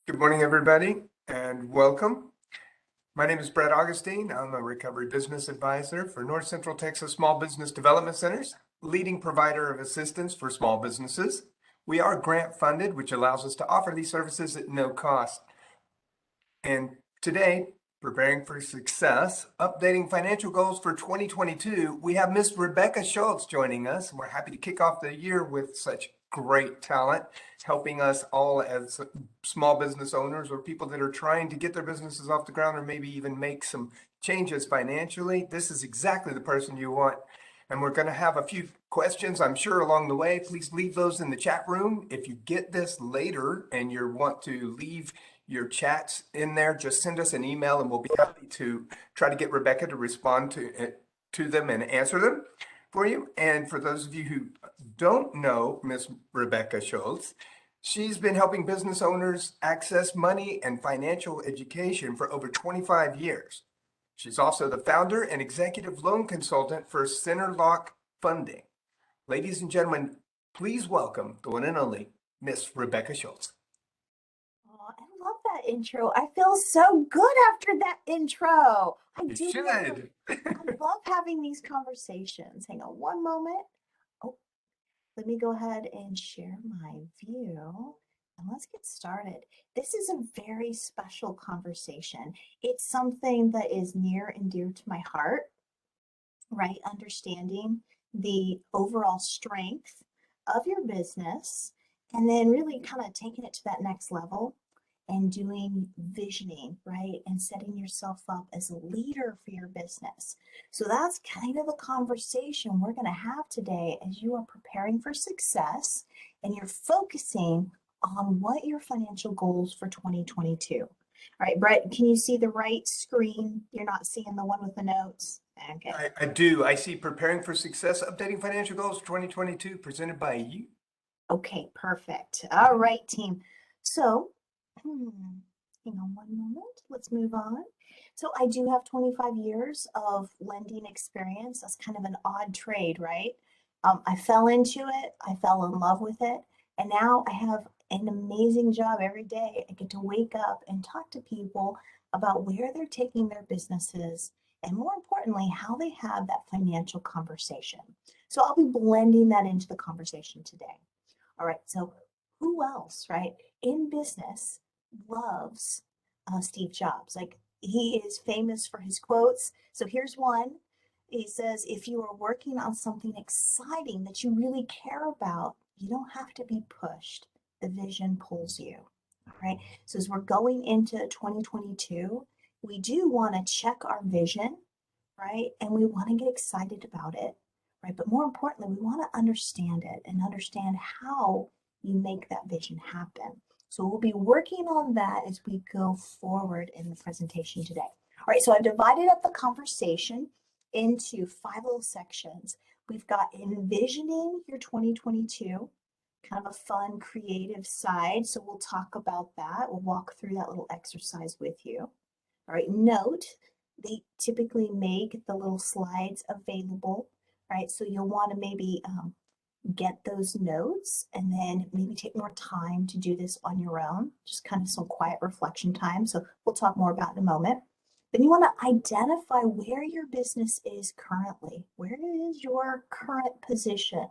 Good morning, everybody, and welcome. My name is Brett Augustine. I'm a recovery business advisor for North Central Texas Small Business Development Centers, leading provider of assistance for small businesses. We are grant funded, which allows us to offer these services at no cost. And today, preparing for success, updating financial goals for 2022, we have Miss Rebecca Schultz joining us. And we're happy to kick off the year with such great talent, helping us all as small business owners or people that are trying to get their businesses off the ground or maybe even make some changes financially. This is exactly the person you want. And we're going to have a few questions, I'm sure, along the way. Please leave those in the chat room. If you get this later and you want to leave your chats in there, just send us an email and we'll be happy to try to get Rebecca to respond to them and answer them for you. And for those of you who don't know Miss Rebecca Schultz, she's been helping business owners access money and financial education for over 25 years. She's also the founder and executive loan consultant for CenterLock Funding. Ladies and gentlemen, please welcome the one and only Miss Rebecca Schultz. Oh, I love that intro. I feel so good after that intro. You should. I love having these conversations. Hang on one moment. Oh, let me go ahead and share my view and let's get started. This is a very special conversation. It's something that is near and dear to my heart, right? Understanding the overall strength of your business and then really kind of taking it to that next level and doing visioning, right? And setting yourself up as a leader for your business. So that's kind of the conversation we're going to have today as you are preparing for success and you're focusing on what your financial goals for 2022. All right, Brett, can you see the right screen? You're not seeing the one with the notes? Okay. I do. I see Preparing for Success, Updating Financial Goals 2022, presented by you. Okay, perfect. All right, team. So, hang on one moment. Let's move on. So I do have 25 years of lending experience. That's kind of an odd trade, right? I fell into it. I fell in love with it. And now I have an amazing job every day. I get to wake up and talk to people about where they're taking their businesses and more importantly, how they have that financial conversation. So I'll be blending that into the conversation today. All right, so who else, right, in business loves Steve Jobs? Like, he is famous for his quotes. So here's one. He says, if you are working on something exciting that you really care about, you don't have to be pushed. The vision pulls you. All right, so as we're going into 2022, we do want to check our vision, right? And we want to get excited about it, right? But more importantly, we want to understand it and understand how you make that vision happen. So we'll be working on that as we go forward in the presentation today. All right, so I've divided up the conversation into 5 little sections. We've got envisioning your 2022, kind of a fun, creative side. So we'll talk about that. We'll walk through that little exercise with you. All right, note, they typically make the little slides available, right? So you'll want to maybe get those notes and then maybe take more time to do this on your own, just kind of some quiet reflection time. So we'll talk more about in a moment. Then you want to identify where your business is currently. Where is your current position,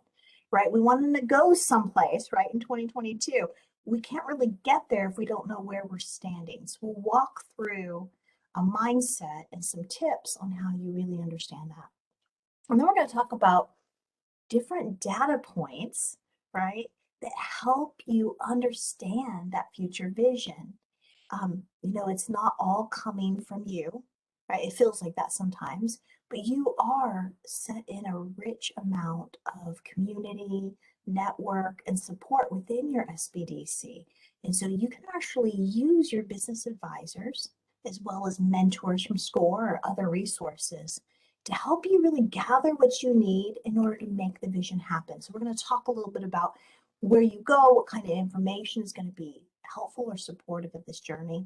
right? We want to go someplace, right, in 2022. We can't really get there if we don't know where we're standing. So we'll walk through a mindset and some tips on how you really understand that. And then we're going to talk about different data points, right, that help you understand that future vision. It's not all coming from you, right? It feels like that sometimes, but you are set in a rich amount of community, network, and support within your SBDC. And so you can actually use your business advisors as well as mentors from SCORE or other resources to help you really gather what you need in order to make the vision happen. So we're going to talk a little bit about where you go, what kind of information is going to be helpful or supportive of this journey.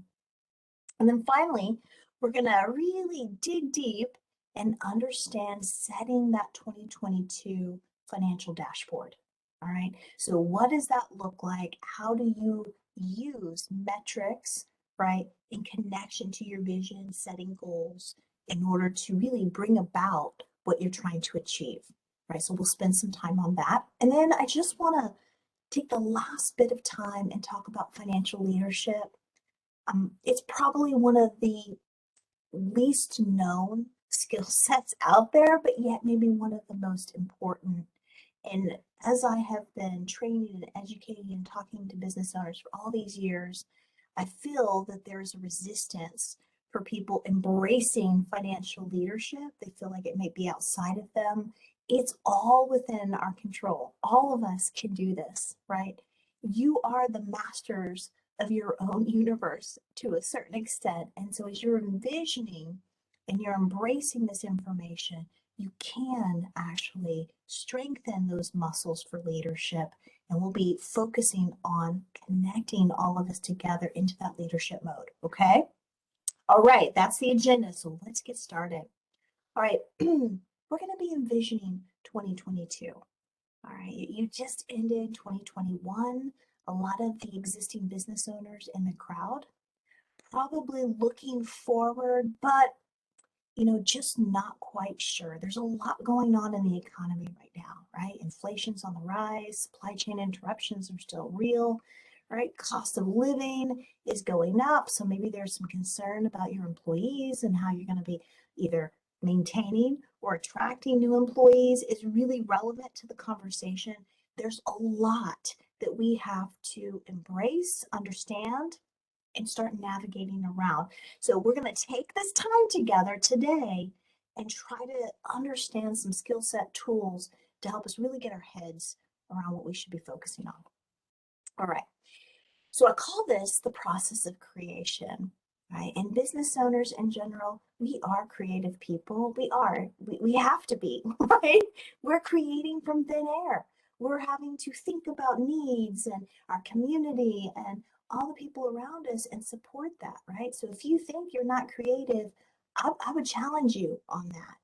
And then finally, we're going to really dig deep and understand setting that 2022 financial dashboard. All right, so what does that look like? How do you use metrics, right, in connection to your vision, setting goals in order to really bring about what you're trying to achieve, right? So we'll spend some time on that. And then I just want to take the last bit of time and talk about financial leadership. It's probably one of the least known skill sets out there, but yet maybe one of the most important. And as I have been training and educating and talking to business owners for all these years, I feel that there's a resistance for people embracing financial leadership. They feel like it may be outside of them. It's all within our control. All of us can do this, right? You are the masters of your own universe to a certain extent. And so as you're envisioning and you're embracing this information, you can actually strengthen those muscles for leadership. And we'll be focusing on connecting all of us together into that leadership mode. Okay. All right. That's the agenda. So let's get started. All right. We're going to be envisioning 2022. All right. You just ended 2021. A lot of the existing business owners in the crowd probably looking forward, but just not quite sure. There's a lot going on in the economy right now, right? Inflation's on the rise, supply chain interruptions are still real, right? Cost of living is going up. So maybe there's some concern about your employees and how you're going to be either maintaining or attracting new employees is really relevant to the conversation. There's a lot that we have to embrace, understand, and start navigating around. So we're going to take this time together today and try to understand some skill set tools to help us really get our heads around what we should be focusing on. All right. So I call this the process of creation, right? And business owners in general, we are creative people. We have to be, right? We're creating from thin air. We're having to think about needs and our community and all the people around us and support that, right? So if you think you're not creative, I would challenge you on that.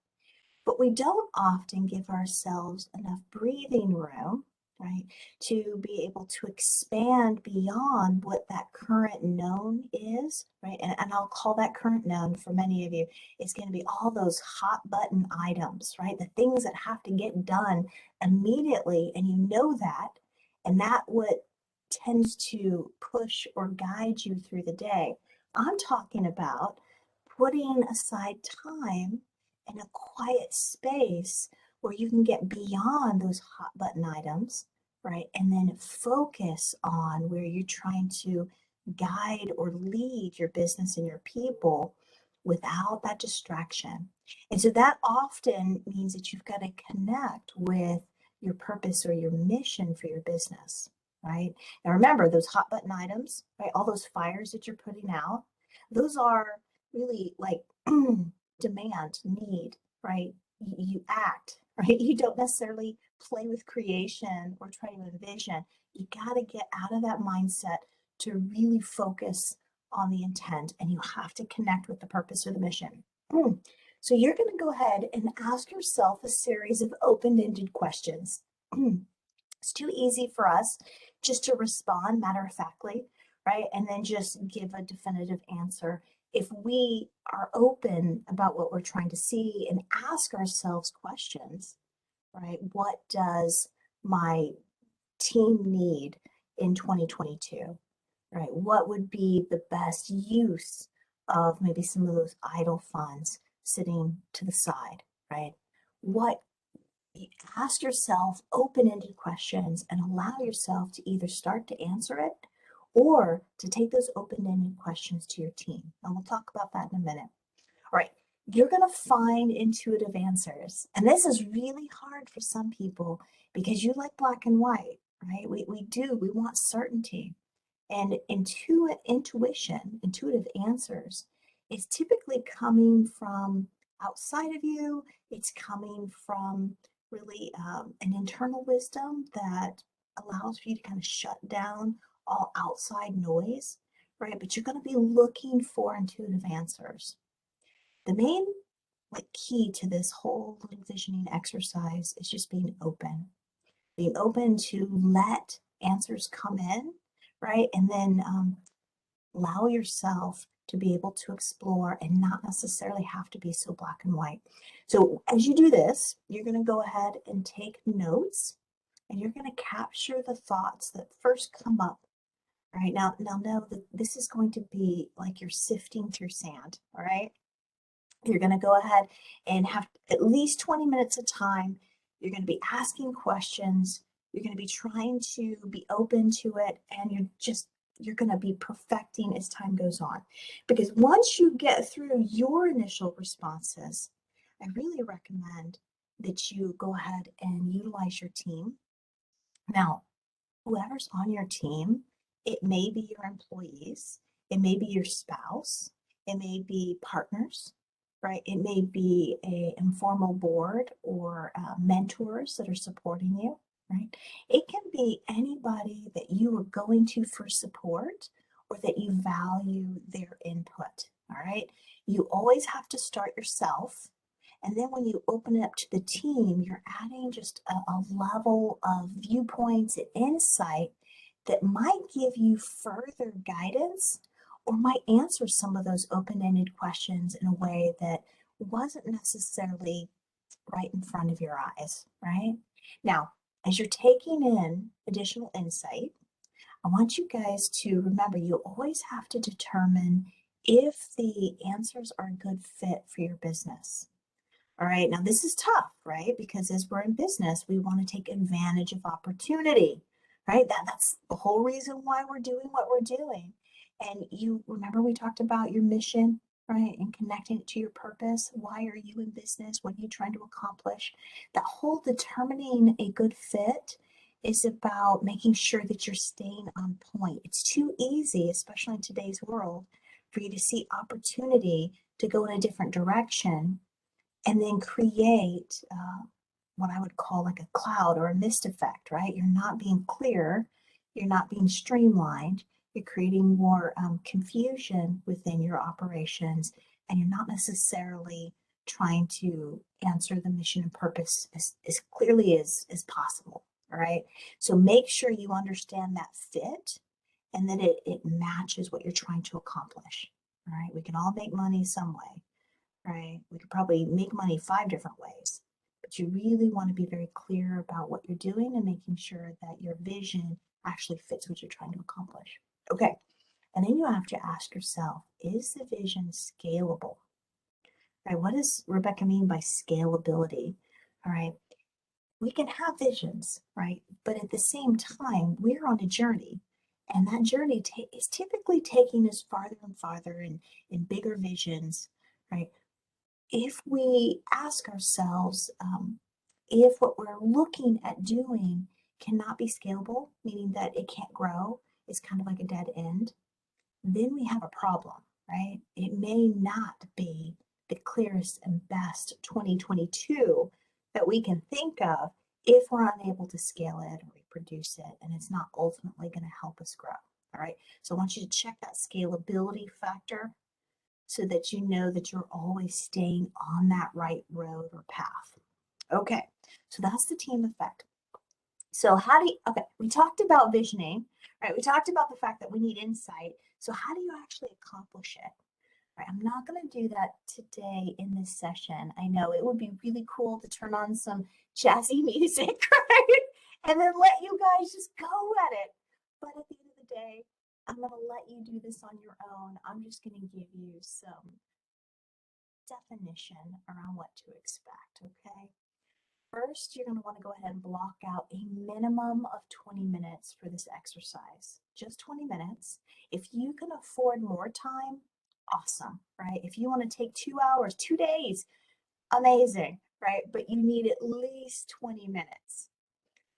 But we don't often give ourselves enough breathing room, right, to be able to expand beyond what that current known is, right? And I'll call that current known for many of you. It's going to be all those hot button items, right? The things that have to get done immediately, and you know that, and that what tends to push or guide you through the day. I'm talking about putting aside time in a quiet space where you can get beyond those hot button items, right? And then focus on where you're trying to guide or lead your business and your people without that distraction. And so that often means that you've got to connect with your purpose or your mission for your business, right? Now remember those hot button items, right? All those fires that you're putting out, those are really like demand, need, right? You act, right? You don't necessarily play with creation or try to envision. You got to get out of that mindset to really focus on the intent, and you have to connect with the purpose or the mission. So you're going to go ahead and ask yourself a series of open-ended questions. It's too easy for us just to respond matter-of-factly, right? And then just give a definitive answer. If we are open about what we're trying to see and ask ourselves questions, right? What does my team need in 2022, right? What would be the best use of maybe some of those idle funds sitting to the side, right? What Ask yourself open-ended questions and allow yourself to either start to answer it or to take those open-ended questions to your team. And we'll talk about that in a minute. All right, you're going to find intuitive answers. And this is really hard for some people because you like black and white, right? We want certainty. And intuitive answers, is typically coming from outside of you. It's coming from really an internal wisdom that allows for you to kind of shut down all outside noise, right? But you're going to be looking for intuitive answers. The main key to this whole visioning exercise is just being open to let answers come in, right? And then allow yourself to be able to explore and not necessarily have to be so black and white. So as you do this, you're going to go ahead and take notes, and you're going to capture the thoughts that first come up. Right now know that this is going to be like you're sifting through sand. All right. You're going to go ahead and have at least 20 minutes of time. You're going to be asking questions. You're going to be trying to be open to it. And you're going to be perfecting as time goes on. Because once you get through your initial responses, I really recommend that you go ahead and utilize your team. Now, whoever's on your team, it may be your employees, it may be your spouse, it may be partners, right? It may be a informal board or mentors that are supporting you, right? It can be anybody that you are going to for support or that you value their input, all right? You always have to start yourself. And then when you open it up to the team, you're adding just a level of viewpoints and insight that might give you further guidance or might answer some of those open-ended questions in a way that wasn't necessarily right in front of your eyes, right? Now, as you're taking in additional insight, I want you guys to remember you always have to determine if the answers are a good fit for your business. All right, now this is tough, right? Because as we're in business, we want to take advantage of opportunity, right? That's the whole reason why we're doing what we're doing. And you remember we talked about your mission, right? And connecting it to your purpose. Why are you in business? What are you trying to accomplish? That whole determining a good fit is about making sure that you're staying on point. It's too easy, especially in today's world, for you to see opportunity to go in a different direction and then create what I would call like a cloud or a mist effect, right? You're not being clear, you're not being streamlined, you're creating more confusion within your operations, and you're not necessarily trying to answer the mission and purpose as clearly as possible, all right? So make sure you understand that fit and that it matches what you're trying to accomplish, all right? We can all make money some way, right? We could probably make money 5 different ways, but you really want to be very clear about what you're doing and making sure that your vision actually fits what you're trying to accomplish. Okay, and then you have to ask yourself, is the vision scalable? Right, what does Rebecca mean by scalability? All right, we can have visions, right? But at the same time, we're on a journey. And that journey is typically taking us farther and farther in bigger visions, right? If we ask ourselves if what we're looking at doing cannot be scalable, meaning that it can't grow, it's kind of like a dead end, then we have a problem, right? It may not be the clearest and best 2022 that we can think of if we're unable to scale it or reproduce it, and it's not ultimately going to help us grow. All right. So I want you to check that scalability factor so that you know that you're always staying on that right road or path. Okay, so that's the team effect. So okay, we talked about visioning, right? We talked about the fact that we need insight. So how do you actually accomplish it? Right, I'm not going to do that today in this session. I know it would be really cool to turn on some jazzy music, right? And then let you guys just go at it. But at the end of the day, I'm going to let you do this on your own. I'm just going to give you some definition around what to expect, okay? First, you're going to want to go ahead and block out a minimum of 20 minutes for this exercise. Just 20 minutes. If you can afford more time, awesome, right? If you want to take 2 hours, 2 days, amazing, right? But you need at least 20 minutes.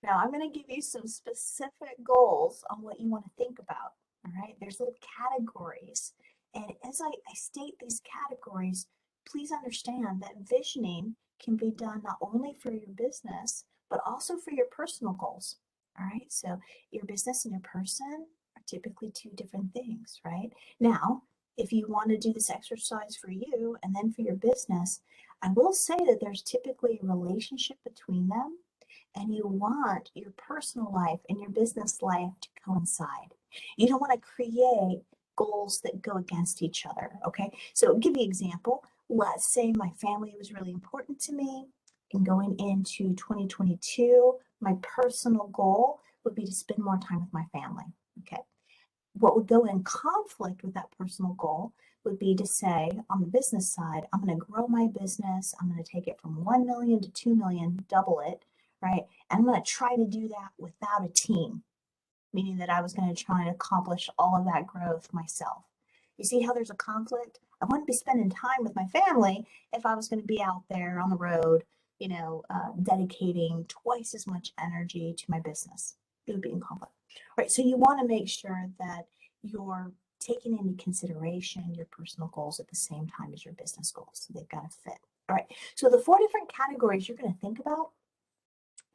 Now, I'm going to give you some specific goals on what you want to think about, all right? There's little categories. And as I state these categories, please understand that visioning can be done not only for your business, but also for your personal goals, all right? So your business and your person are typically 2 different things, right? Now, if you want to do this exercise for you and then for your business, I will say that there's typically a relationship between them, and you want your personal life and your business life to coincide. You don't want to create goals that go against each other, okay? So I'll give you an example. Let's say my family was really important to me, and going into 2022, my personal goal would be to spend more time with my family, okay? What would go in conflict with that personal goal would be to say, on the business side, I'm going to grow my business. I'm going to take it from 1 million to 2 million, double it, right? And I'm going to try to do that without a team, meaning that I was going to try and accomplish all of that growth myself. You see how there's a conflict? I wouldn't be spending time with my family if I was going to be out there on the road, dedicating twice as much energy to my business. It would be in conflict. All right, so you want to make sure that you're taking into consideration your personal goals at the same time as your business goals. So they've got to fit. All right, so the 4 different categories you're going to think about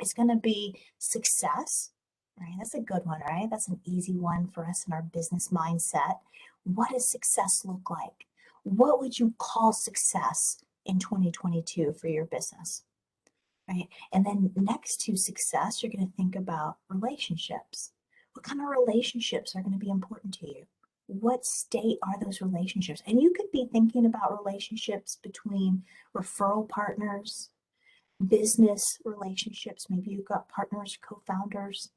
is going to be success. Right, that's a good one, right? That's an easy one for us in our business mindset. What does success look like? What would you call success in 2022 for your business? Right? And then next to success, you're going to think about relationships. What kind of relationships are going to be important to you? What state are those relationships? And you could be thinking about relationships between referral partners, business relationships. Maybe you've got partners, co-founders,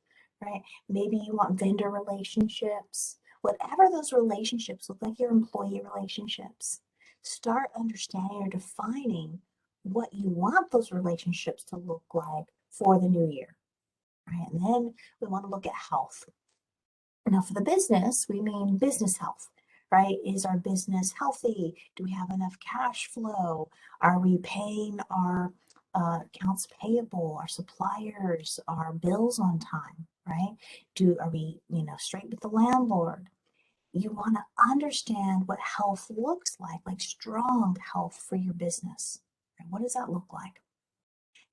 right? Maybe you want vendor relationships. Whatever those relationships look like, your employee relationships. Start understanding or defining what you want those relationships to look like for the new year, right? And then we want to look at health. Now, for the business, we mean business health, right? Is our business healthy? Do we have enough cash flow? Are we paying our accounts payable, our suppliers, our bills on time, right? Are we, straight with the landlord? You want to understand what health looks like strong health for your business. And what does that look like?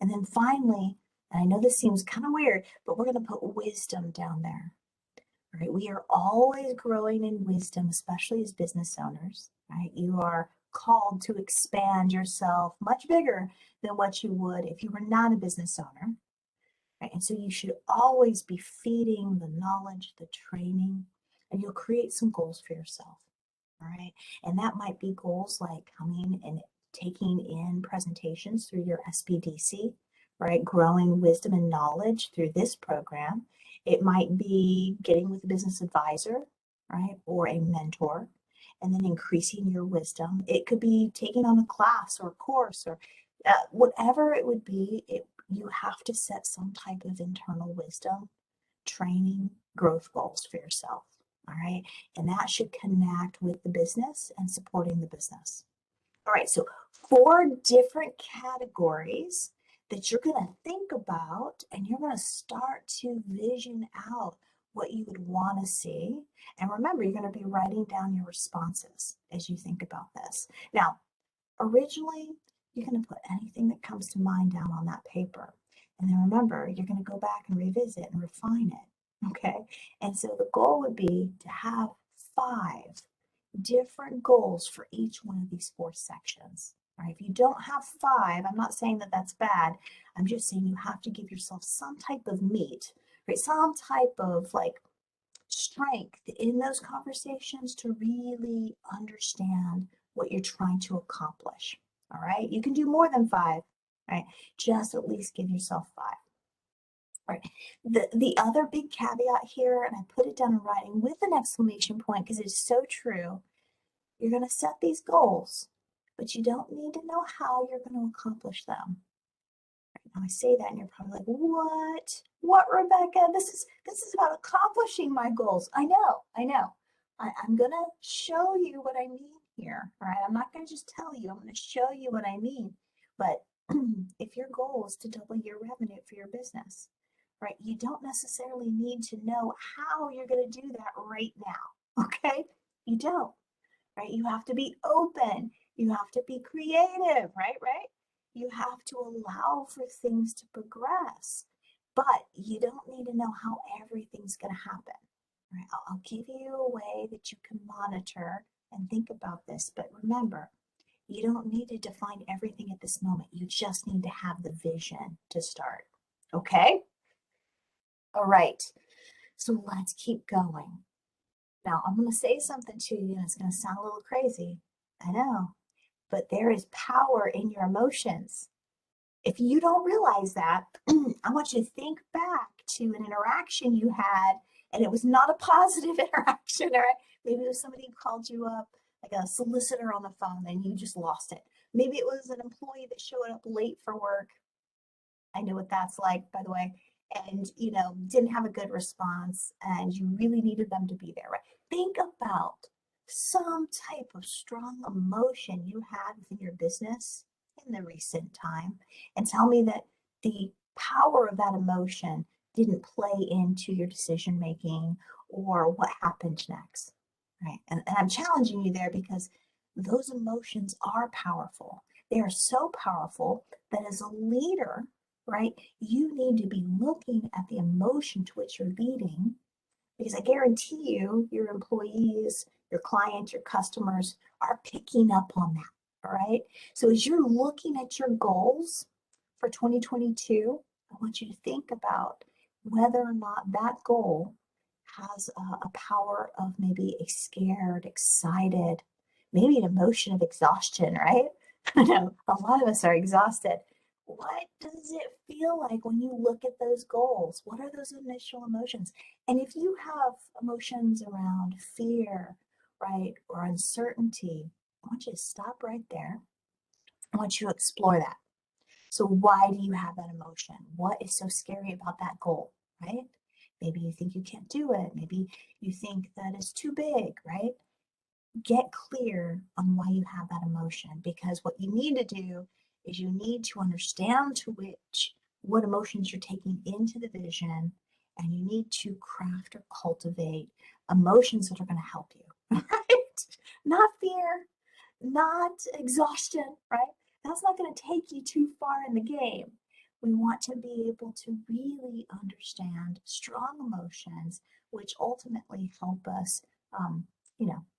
And then finally, and I know this seems kind of weird, but we're going to put wisdom down there. Right? We are always growing in wisdom, especially as business owners, right? You are called to expand yourself much bigger than what you would if you were not a business owner, right? And so you should always be feeding the knowledge, the training, and you'll create some goals for yourself, all right? And that might be goals like coming and taking in presentations through your SBDC, right? Growing wisdom and knowledge through this program. It might be getting with a business advisor, right? Or a mentor, and then increasing your wisdom. It could be taking on a class or a course or whatever it would be. You have to set some type of internal wisdom, training, growth goals for yourself. All right. And that should connect with the business and supporting the business. All right. So 4 different categories that you're going to think about, and you're going to start to vision out what you would want to see. And remember, you're going to be writing down your responses as you think about this. Now, originally, you're going to put anything that comes to mind down on that paper. And then remember, you're going to go back and revisit and refine it. Okay. And so the goal would be to have 5 different goals for each one of these 4 sections. Right? If you don't have 5, I'm not saying that that's bad. I'm just saying you have to give yourself some type of meat, right? Some type of strength in those conversations to really understand what you're trying to accomplish. All right. You can do more than 5, right? Just at least give yourself 5. All right. The other big caveat here, and I put it down in writing with an exclamation point because it's so true. You're going to set these goals, but you don't need to know how you're going to accomplish them. Right, now I say that and you're probably like, what? What, Rebecca? This is about accomplishing my goals. I know. I'm going to show you what I mean here. All right. I'm not going to just tell you. I'm going to show you what I mean. But if your goal is to double your revenue for your business, right, you don't necessarily need to know how you're going to do that right now. Okay. You don't. Right? You have to be open. You have to be creative, right? You have to allow for things to progress, but you don't need to know how everything's going to happen. Right? I'll give you a way that you can monitor and think about this, but remember, you don't need to define everything at this moment. You just need to have the vision to start. Okay? All right. So let's keep going. Now, I'm going to say something to you, and it's going to sound a little crazy. I know, but there is power in your emotions. If you don't realize that, I want you to think back to an interaction you had, and it was not a positive interaction, right? Maybe it was somebody who called you up, like a solicitor on the phone, and you just lost it. Maybe it was an employee that showed up late for work. I know what that's like, by the way, and didn't have a good response, and you really needed them to be there, right? Think about some type of strong emotion you had within your business in the recent time, and tell me that the power of that emotion didn't play into your decision making or what happened next, right? And I'm challenging you there because those emotions are powerful. They are so powerful that as a leader, right, you need to be looking at the emotion to which you're leading, because I guarantee you, your employees, your clients, your customers are picking up on that. All right. So as you're looking at your goals for 2022, I want you to think about whether or not that goal has a power of maybe a scared, excited, maybe an emotion of exhaustion, right? I know a lot of us are exhausted. What does it feel like when you look at those goals? What are those initial emotions? And if you have emotions around fear, right, or uncertainty, I want you to stop right there. I want you to explore that. So why do you have that emotion? What is so scary about that goal, right? Maybe you think you can't do it. Maybe you think that it's too big, right? Get clear on why you have that emotion, because what you need to do is you need to understand what emotions you're taking into the vision, and you need to craft or cultivate emotions that are going to help you, right? Not fear, not exhaustion, right? That's not going to take you too far in the game. We want to be able to really understand strong emotions, which ultimately help us,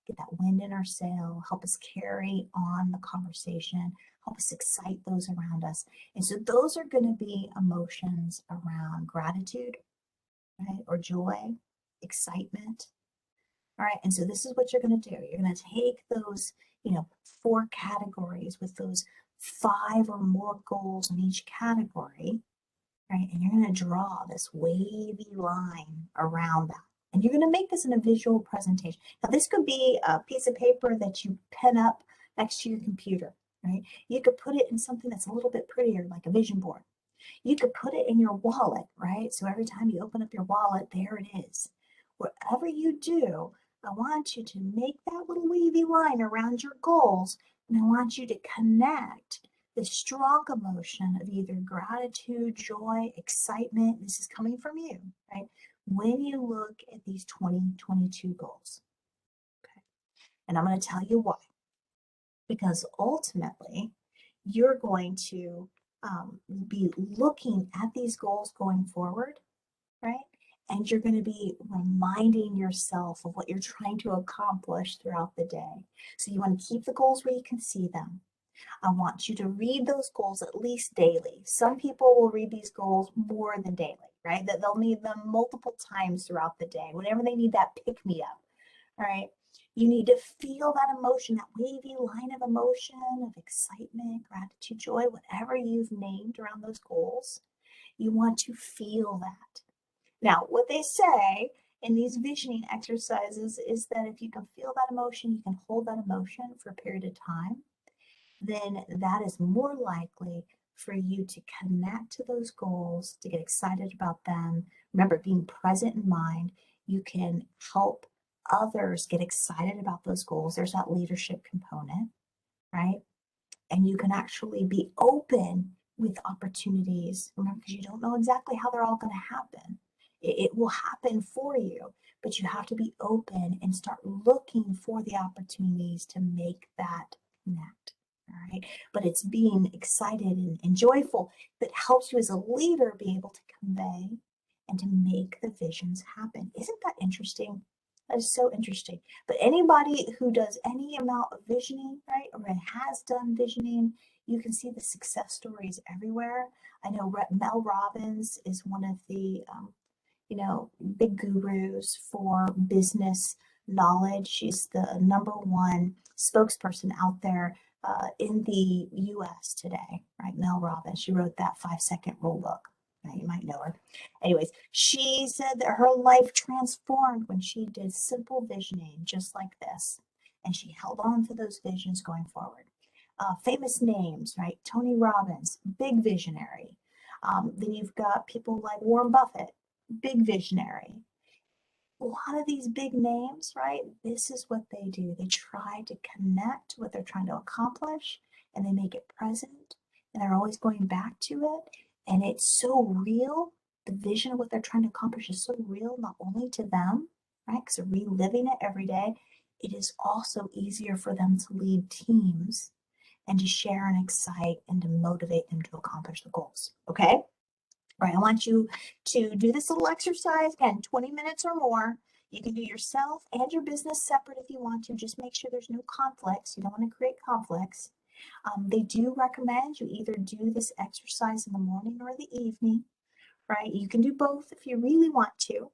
get that wind in our sail, help us carry on the conversation, help us excite those around us. And so those are going to be emotions around gratitude, right? Or joy, excitement. All right. And so this is what you're going to do. You're going to take those, 4 categories with those 5 or more goals in each category, right? And you're going to draw this wavy line around that. And you're going to make this in a visual presentation. Now, this could be a piece of paper that you pen up next to your computer, right? You could put it in something that's a little bit prettier, like a vision board. You could put it in your wallet, right? So every time you open up your wallet, there it is. Whatever you do, I want you to make that little wavy line around your goals, and I want you to connect the strong emotion of either gratitude, joy, excitement. This is coming from you, right? When you look at these 2022 goals. Okay. And I'm going to tell you why. Because ultimately, you're going to be looking at these goals going forward, right? And you're going to be reminding yourself of what you're trying to accomplish throughout the day. So you want to keep the goals where you can see them. I want you to read those goals at least daily. Some people will read these goals more than daily, right? That they'll need them multiple times throughout the day, whenever they need that pick me up, right? You need to feel that emotion, that wavy line of emotion, of excitement, gratitude, joy, whatever you've named around those goals. You want to feel that. Now, what they say in these visioning exercises is that if you can feel that emotion, you can hold that emotion for a period of time, then that is more likely for you to connect to those goals, to get excited about them. Remember, being present in mind, you can help others get excited about those goals. There's that leadership component, right? And you can actually be open with opportunities. Remember, because you don't know exactly how they're all going to happen. It will happen for you, but you have to be open and start looking for the opportunities to make that connect. All right. But it's being excited and joyful that helps you as a leader be able to convey and to make the visions happen. Isn't that interesting? That is so interesting. But anybody who does any amount of visioning, right, or has done visioning, you can see the success stories everywhere. I know Mel Robbins is one of the, big gurus for business knowledge. She's the #1 spokesperson out there in the US today, right? Mel Robbins. She wrote that 5-Second Rule book. Right? You might know her. Anyways, she said that her life transformed when she did simple visioning just like this. And she held on to those visions going forward. Famous names, right? Tony Robbins, big visionary. Then you've got people like Warren Buffett, big visionary. A lot of these big names, right? This is what they do. They try to connect what they're trying to accomplish and they make it present and they're always going back to it. And it's so real. The vision of what they're trying to accomplish is so real, not only to them, right? Because they're reliving it every day. It is also easier for them to lead teams and to share and excite and to motivate them to accomplish the goals. Okay? Right, I want you to do this little exercise, again, 20 minutes or more. You can do yourself and your business separate if you want to. Just make sure there's no conflicts. You don't want to create conflicts. They do recommend you either do this exercise in the morning or the evening, right? You can do both if you really want to.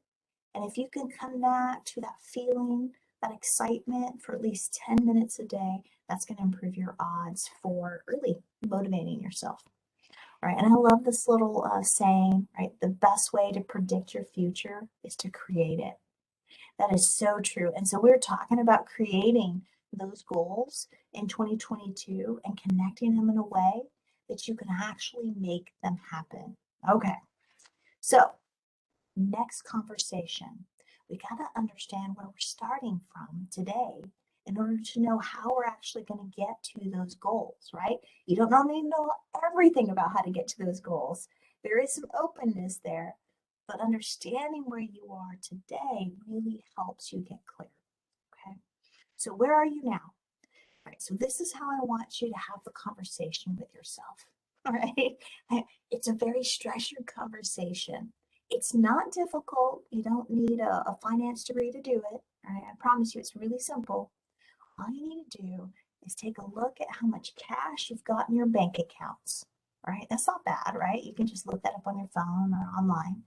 And if you can connect to that feeling, that excitement for at least 10 minutes a day, that's going to improve your odds for really motivating yourself. Right, and I love this little saying, right? The best way to predict your future is to create it. That is so true. And so we're talking about creating those goals in 2022 and connecting them in a way that you can actually make them happen. Okay, so next conversation, we got to understand where we're starting from today in order to know how we're actually going to get to those goals, right? You don't need to know everything about how to get to those goals. There is some openness there, but understanding where you are today really helps you get clear, okay? So where are you now? Right, so this is how I want you to have the conversation with yourself. All right. It's a very structured conversation. It's not difficult. You don't need a finance degree to do it. All right. I promise you, it's really simple. All you need to do is take a look at how much cash you've got in your bank accounts. All right. That's not bad, right? You can just look that up on your phone or online.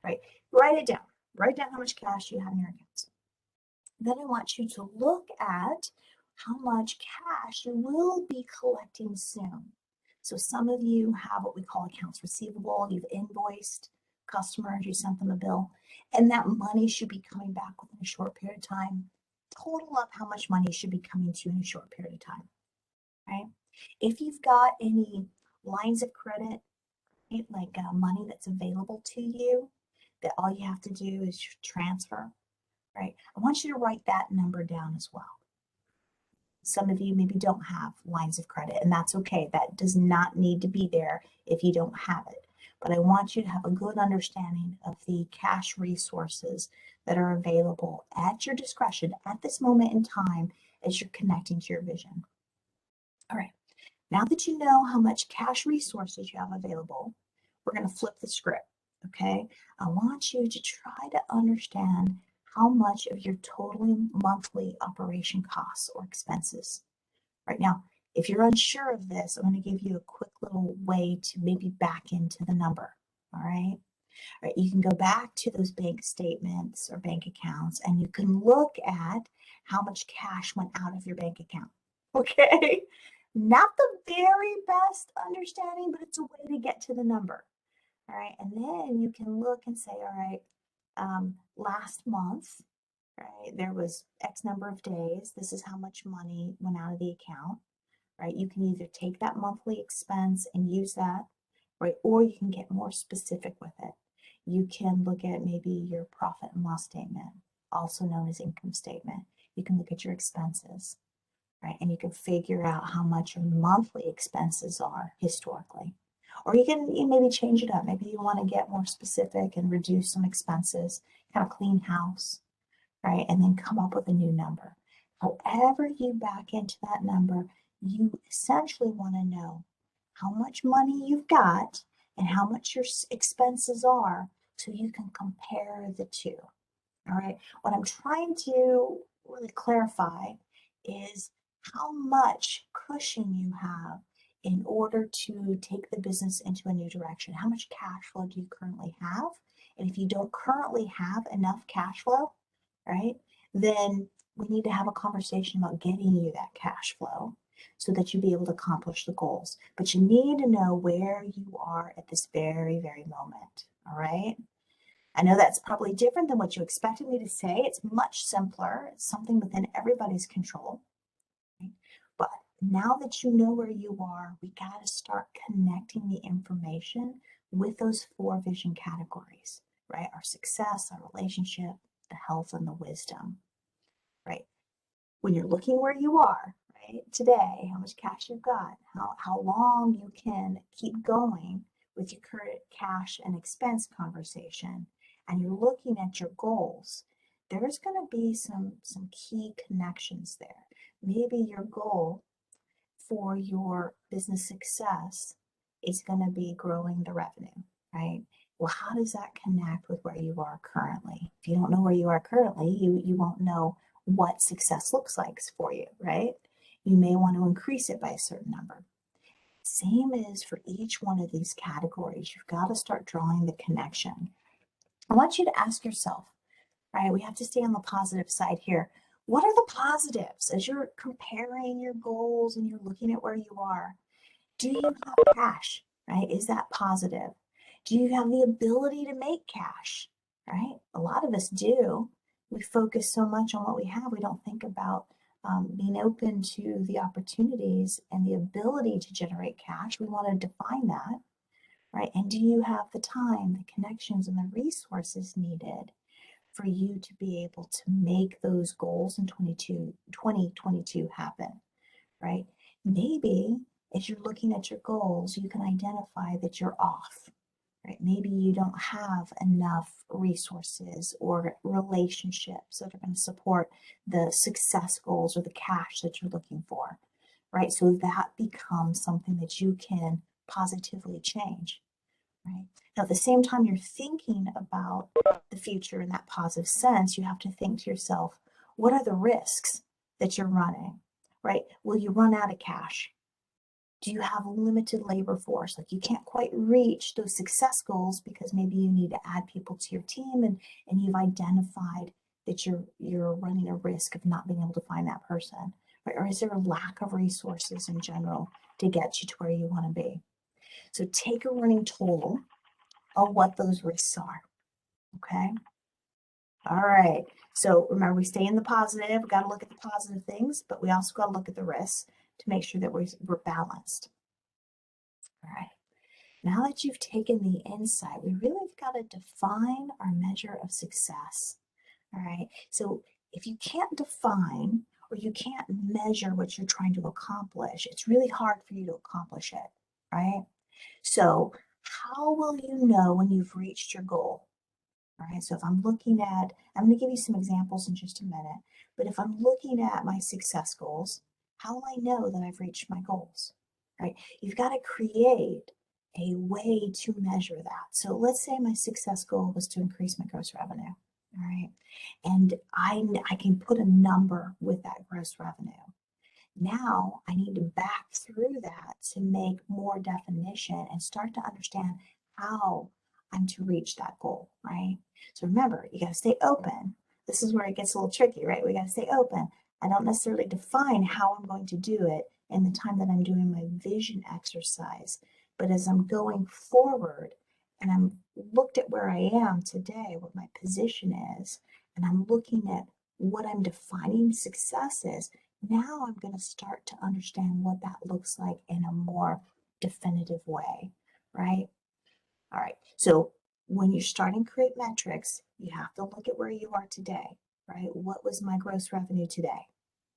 Right. Write it down. Write down how much cash you have in your accounts. Then I want you to look at how much cash you will be collecting soon. So some of you have what we call accounts receivable. You've invoiced customers, you sent them a bill, and that money should be coming back within a short period of time. Total up how much money should be coming to you in a short period of time, right? If you've got any lines of credit, right, like money that's available to you, that all you have to do is transfer, right? I want you to write that number down as well. Some of you maybe don't have lines of credit, and that's okay. That does not need to be there if you don't have it. But I want you to have a good understanding of the cash resources that are available at your discretion at this moment in time as you're connecting to your vision. All right, now that you know how much cash resources you have available, we're going to flip the script, okay? I want you to try to understand how much of your total monthly operation costs or expenses. Right now, if you're unsure of this, I'm going to give you a quick little way to maybe back into the number. All right. All right. You can go back to those bank statements or bank accounts and you can look at how much cash went out of your bank account. Okay. Not the very best understanding, but it's a way to get to the number. All right. And then you can look and say, all right, last month, right, there was X number of days. This is how much money went out of the account, right? You can either take that monthly expense and use that, right? Or you can get more specific with it. You can look at maybe your profit and loss statement, also known as income statement. You can look at your expenses, right? And you can figure out how much your monthly expenses are historically. Or you can maybe change it up. Maybe you want to get more specific and reduce some expenses, kind of clean house, right? And then come up with a new number. However you back into that number, you essentially want to know how much money you've got and how much your expenses are so you can compare the two. All right. What I'm trying to really clarify is how much cushion you have in order to take the business into a new direction. How much cash flow do you currently have? And if you don't currently have enough cash flow, right, then we need to have a conversation about getting you that cash flow so that you be able to accomplish the goals. But you need to know where you are at this very, very moment. All right. I know that's probably different than what you expected me to say. It's much simpler. It's something within everybody's control. Right? But now that you know where you are, we got to start connecting the information with those 4 vision categories, right? Our success, our relationship, the health, and the wisdom, right? When you're looking where you are, right, today, how much cash you've got, how long you can keep going with your current cash and expense conversation, and you're looking at your goals, there's going to be some key connections there. Maybe your goal for your business success is going to be growing the revenue, right? Well, how does that connect with where you are currently? If you don't know where you are currently, you won't know what success looks like for you, right? You may want to increase it by a certain number. Same is for each one of these categories. You've got to start drawing the connection. I want you to ask yourself, right? We have to stay on the positive side here. What are the positives as you're comparing your goals and you're looking at where you are? Do you have cash, right? Is that positive? Do you have the ability to make cash, right? A lot of us do. We focus so much on what we have, we don't think about being open to the opportunities and the ability to generate cash. We want to define that, right? And do you have the time, the connections, and the resources needed for you to be able to make those goals in 2022 happen, right? Maybe as you're looking at your goals, you can identify that you're off, right? Maybe you don't have enough resources or relationships that are going to support the success goals or the cash that you're looking for, right? So that becomes something that you can positively change. Right. Now, at the same time you're thinking about the future in that positive sense, you have to think to yourself, what are the risks that you're running, right? Will you run out of cash? Do you have a limited labor force? Like you can't quite reach those success goals because maybe you need to add people to your team and you've identified that you're running a risk of not being able to find that person, right? Or is there a lack of resources in general to get you to where you want to be? So take a running total of what those risks are, okay? All right, so remember we stay in the positive, we gotta look at the positive things, but we also gotta look at the risks to make sure that we're balanced. All right, now that you've taken the insight, we really have gotta define our measure of success, all right? So if you can't define or you can't measure what you're trying to accomplish, it's really hard for you to accomplish it, right? So how will you know when you've reached your goal? All right, so if I'm looking at, I'm going to give you some examples in just a minute, but if I'm looking at my success goals, how will I know that I've reached my goals? Right? You've got to create a way to measure that. So let's say my success goal was to increase my gross revenue. All right, and I can put a number with that gross revenue. Now I need to back through that to make more definition and start to understand how I'm to reach that goal, right? So remember, you got to stay open. This is where it gets a little tricky, right? We got to stay open. I don't necessarily define how I'm going to do it in the time that I'm doing my vision exercise, but as I'm going forward and I'm looked at where I am today, what my position is, and I'm looking at what I'm defining success is, now I'm going to start to understand what that looks like in a more definitive way, right? All right, so when you're starting to create metrics, you have to look at where you are today, right? What was my gross revenue today?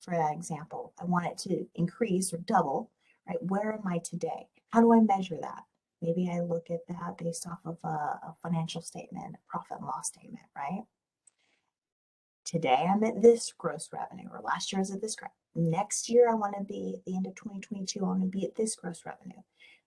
For that example, I want it to increase or double, right? Where am I today? How do I measure that? Maybe I look at that based off of a financial statement, a profit and loss statement, right? Today I'm at this gross revenue, or last year I was at this. Next year I want to be at the end of 2022, I want to be at this gross revenue.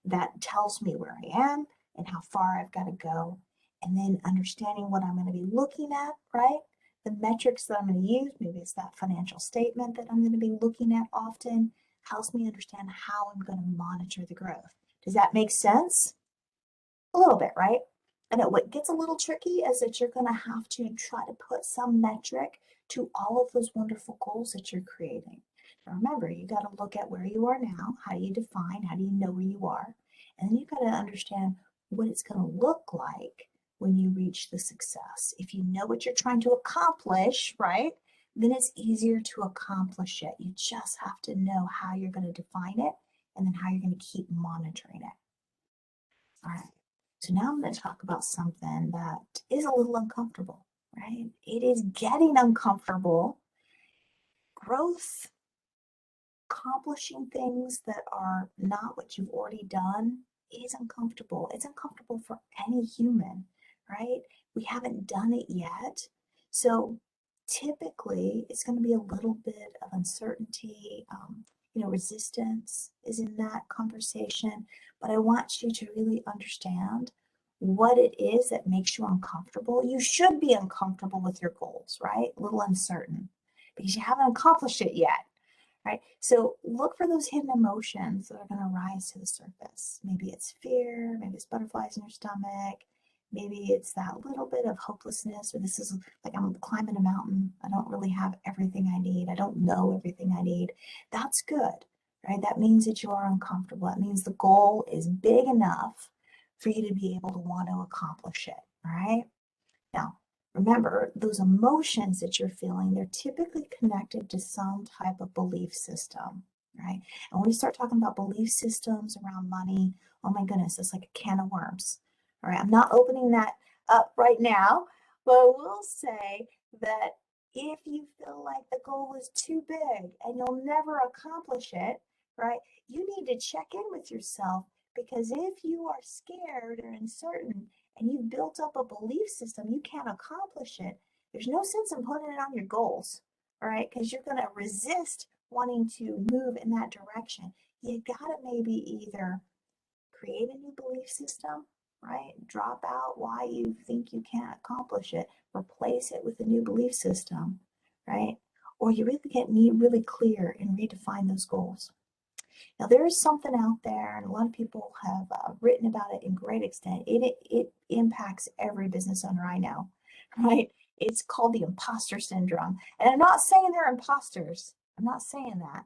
That tells me where I am and how far I've got to go. And then understanding what I'm going to be looking at, right? The metrics that I'm going to use, maybe it's that financial statement that I'm going to be looking at often, helps me understand how I'm going to monitor the growth. Does that make sense? A little bit, right? I know what gets a little tricky is that you're going to have to try to put some metric to all of those wonderful goals that you're creating. Now remember, you got to look at where you are now. How do you define? How do you know where you are? And then you got to understand what it's going to look like when you reach the success. If you know what you're trying to accomplish, right, then it's easier to accomplish it. You just have to know how you're going to define it and then how you're going to keep monitoring it. All right. So now I'm going to talk about something that is a little uncomfortable, right? It is getting uncomfortable. Growth, accomplishing things that are not what you've already done is uncomfortable. It's uncomfortable for any human, right? We haven't done it yet. So typically it's going to be a little bit of uncertainty, resistance is in that conversation. But I want you to really understand what it is that makes you uncomfortable. You should be uncomfortable with your goals, right? A little uncertain because you haven't accomplished it yet. Right? So look for those hidden emotions that are going to rise to the surface. Maybe it's fear, maybe it's butterflies in your stomach, maybe it's that little bit of hopelessness, or this is like I'm climbing a mountain. I don't really have everything I need. I don't know everything I need. That's good, right? That means that you are uncomfortable. That means the goal is big enough for you to be able to want to accomplish it, all right? Now, remember, those emotions that you're feeling, they're typically connected to some type of belief system, right? And when we start talking about belief systems around money, oh my goodness, it's like a can of worms. All right, I'm not opening that up right now, but we'll say that if you feel like the goal is too big and you'll never accomplish it, right, you need to check in with yourself because if you are scared or uncertain, and you've built up a belief system, you can't accomplish it, there's no sense in putting it on your goals, all right? Because you're going to resist wanting to move in that direction. You got to maybe either create a new belief system, right? Drop out why you think you can't accomplish it, replace it with a new belief system, right? Or you really need really clear and redefine those goals. Now, there is something out there, and a lot of people have written about it in great extent. It impacts every business owner I know, right? It's called the imposter syndrome. And I'm not saying they're imposters. I'm not saying that.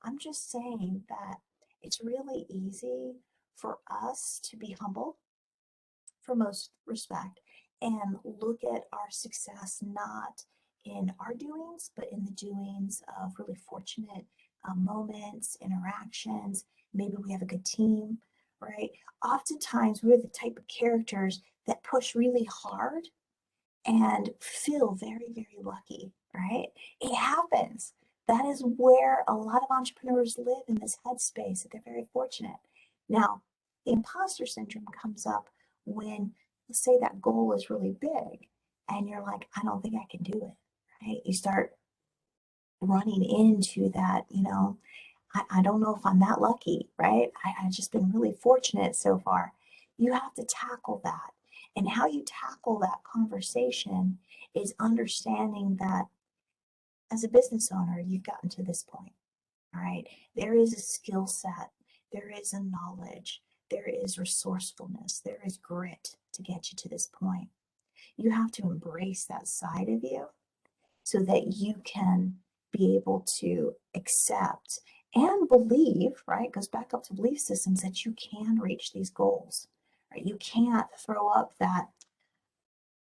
I'm just saying that it's really easy for us to be humble for most respect and look at our success not in our doings, but in the doings of really fortunate moments, interactions. Maybe we have a good team, right? Oftentimes, we're the type of characters that push really hard and feel very, very lucky, right? It happens. That is where a lot of entrepreneurs live in this headspace, that they're very fortunate. Now, the imposter syndrome comes up when, let's say, that goal is really big and you're like, I don't think I can do it, right? You start running into that, I don't know if I'm that lucky, right? I've just been really fortunate so far. You have to tackle that. And how you tackle that conversation is understanding that as a business owner, you've gotten to this point, all right? There is a skill set, there is a knowledge, there is resourcefulness, there is grit to get you to this point. You have to embrace that side of you so that you can be able to accept and believe, right? It goes back up to belief systems that you can reach these goals, right? You can't throw up that,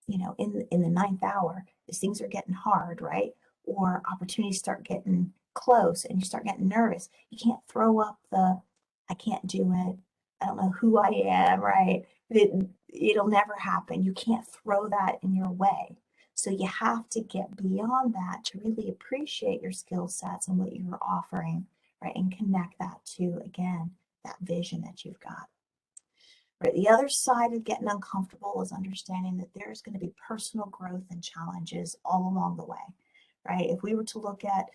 in the ninth hour, as things are getting hard, right? Or opportunities start getting close and you start getting nervous. You can't throw up I can't do it. I don't know who I am, right? It'll never happen. You can't throw that in your way. So you have to get beyond that to really appreciate your skill sets and what you're offering, right? And connect that to, again, that vision that you've got. Right. The other side of getting uncomfortable is understanding that there's going to be personal growth and challenges all along the way, right? If we were to look at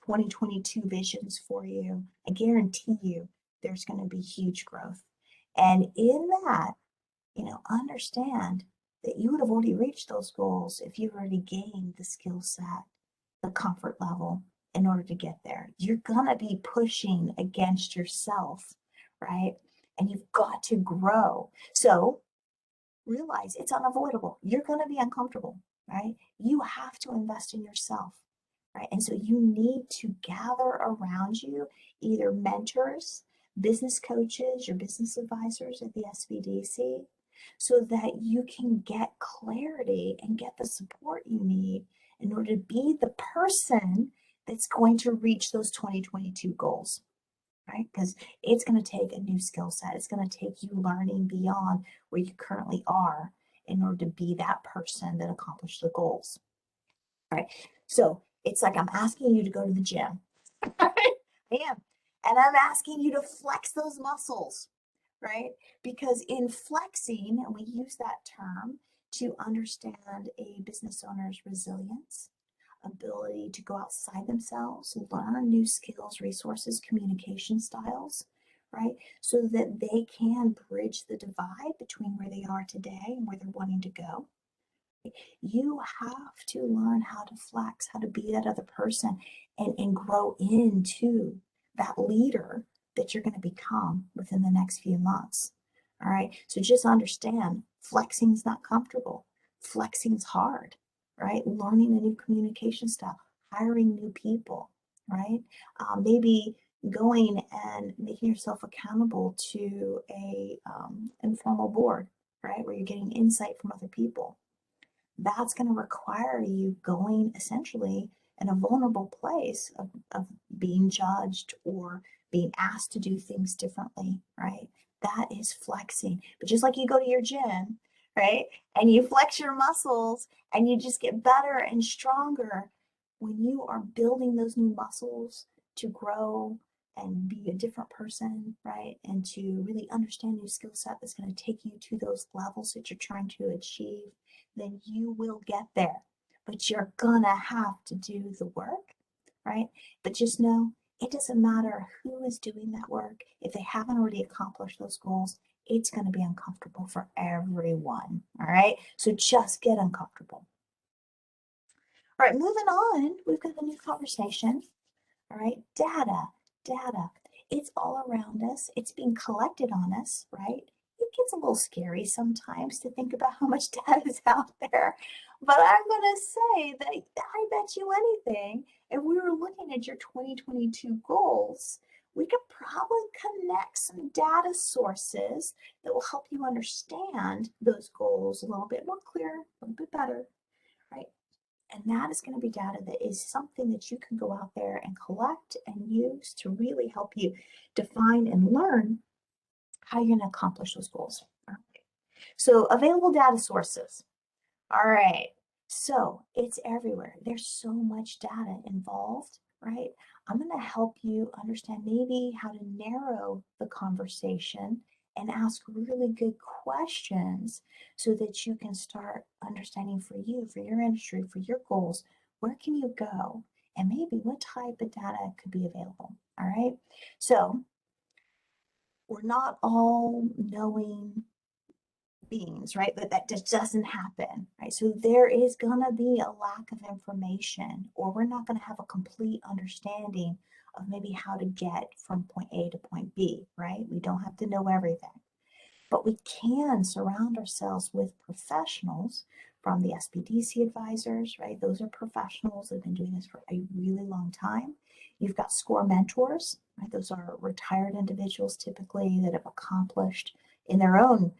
2022 visions for you, I guarantee you there's going to be huge growth. And in that, understand that you would have already reached those goals if you've already gained the skill set, the comfort level in order to get there. You're going to be pushing against yourself, right? And you've got to grow. So realize it's unavoidable. You're going to be uncomfortable, right? You have to invest in yourself. right? And so you need to gather around you either mentors, business coaches, your business advisors at the SBDC, so that you can get clarity and get the support you need in order to be the person that's going to reach those 2022 goals, right? Because it's going to take a new skill set. It's going to take you learning beyond where you currently are in order to be that person that accomplished the goals, right? So it's like I'm asking you to go to the gym. I am. And I'm asking you to flex those muscles, right? Because in flexing, and we use that term to understand a business owner's resilience, ability to go outside themselves, learn new skills, resources, communication styles, right? So that they can bridge the divide between where they are today and where they're wanting to go. You have to learn how to flex, how to be that other person and grow into that leader that you're going to become within the next few months. All right. So just understand flexing is not comfortable. Flexing is hard, right? Learning a new communication style, hiring new people, right? Maybe going and making yourself accountable to a informal board, right? Where you're getting insight from other people. That's going to require you going essentially in a vulnerable place of being judged or being asked to do things differently, right? That is flexing. But just like you go to your gym, right? And you flex your muscles and you just get better and stronger when you are building those new muscles to grow and be a different person, right? And to really understand new skill set that's going to take you to those levels that you're trying to achieve, then you will get there. But you're gonna have to do the work, right? But just know it doesn't matter who is doing that work. If they haven't already accomplished those goals, it's going to be uncomfortable for everyone. All right. So just get uncomfortable. All right. Moving on, we've got a new conversation. All right. Data. It's all around us. It's being collected on us, right? It gets a little scary sometimes to think about how much data is out there. But I'm going to say that I bet you anything, if we were looking at your 2022 goals, we could probably connect some data sources that will help you understand those goals a little bit more clear, a little bit better, right? And that is going to be data that is something that you can go out there and collect and use to really help you define and learn how you're going to accomplish those goals. All right. So available data sources. All right. So it's everywhere. There's so much data involved, right? I'm going to help you understand maybe how to narrow the conversation and ask really good questions so that you can start understanding for you, for your industry, for your goals, where can you go? And maybe what type of data could be available. All right. So we're not all knowing beings, right? But that just doesn't happen, right? So there is going to be a lack of information, or we're not going to have a complete understanding of maybe how to get from point A to point B, right? We don't have to know everything. But we can surround ourselves with professionals from the SBDC advisors, right? Those are professionals that have been doing this for a really long time. You've got SCORE mentors, right? Those are retired individuals typically that have accomplished in their own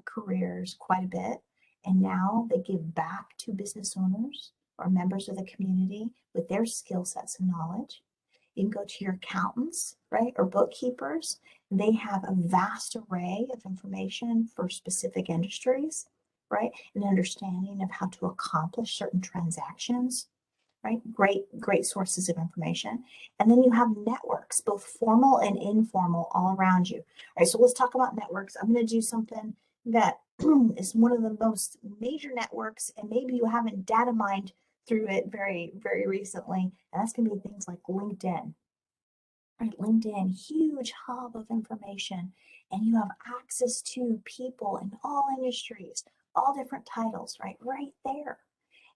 careers quite a bit. And now they give back to business owners or members of the community with their skill sets and knowledge. You can go to your accountants, right, or bookkeepers. They have a vast array of information for specific industries, right, and understanding of how to accomplish certain transactions, right? Great sources of information. And then you have networks, both formal and informal, all around you. All right, so let's talk about networks. I'm going to do something that is one of the most major networks, and maybe you haven't data mined through it very recently, and that's going to be things like LinkedIn. Right, LinkedIn, huge hub of information, and you have access to people in all industries, all different titles, right there.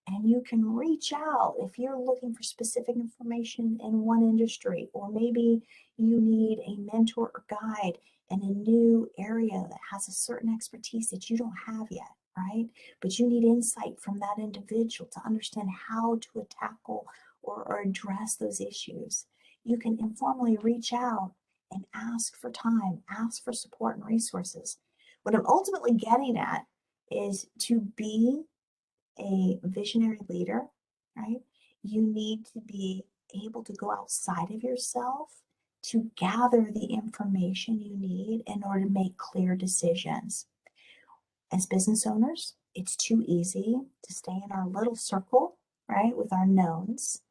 And you can reach out if you're looking for specific information in one industry, or maybe you need a mentor or guide in a new area that has a certain expertise that you don't have yet, right? But you need insight from that individual to understand how to tackle or address those issues. You can informally reach out and ask for time, ask for support and resources. What I'm ultimately getting at is to be a visionary leader, right? You need to be able to go outside of yourself to gather the information you need in order to make clear decisions. As business owners, it's too easy to stay in our little circle, right, with our knowns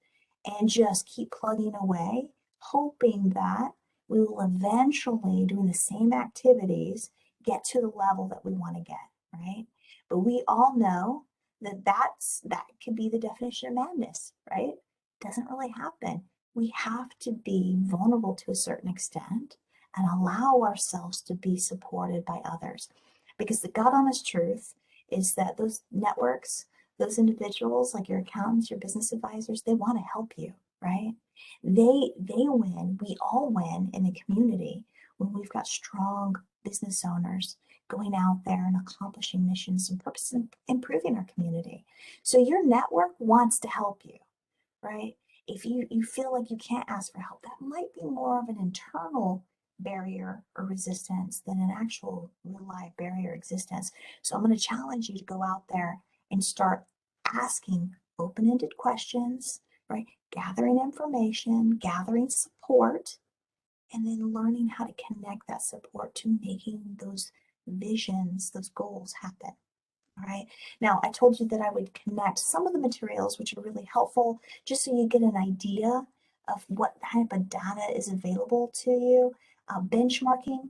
and just keep plugging away, hoping that we will eventually, doing the same activities, get to the level that we want to get, right? But we all know that that could be the definition of madness, right? Doesn't really happen. We have to be vulnerable to a certain extent and allow ourselves to be supported by others. Because the God honest truth is that those networks, those individuals like your accountants, your business advisors, they want to help you, right? They win, we all win in the community when we've got strong business owners going out there and accomplishing missions and purpose and improving our community. So your network wants to help you, right? If you feel like you can't ask for help, that might be more of an internal barrier or resistance than an actual real life barrier existence. So I'm going to challenge you to go out there and start asking open-ended questions, right? Gathering information, gathering support, and then learning how to connect that support to making those visions, those goals happen. All right. Now, I told you that I would connect some of the materials, which are really helpful, just so you get an idea of what type of data is available to you. Benchmarking,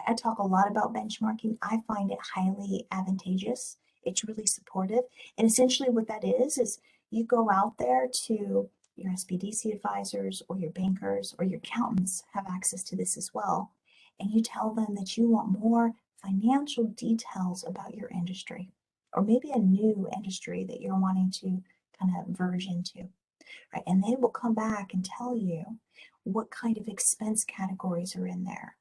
I talk a lot about benchmarking. I find it highly advantageous. It's really supportive. And essentially what that is you go out there to your SBDC advisors or your bankers or your accountants have access to this as well. And you tell them that you want more financial details about your industry, or maybe a new industry that you're wanting to kind of verge into, right? And they will come back and tell you what kind of expense categories are in there,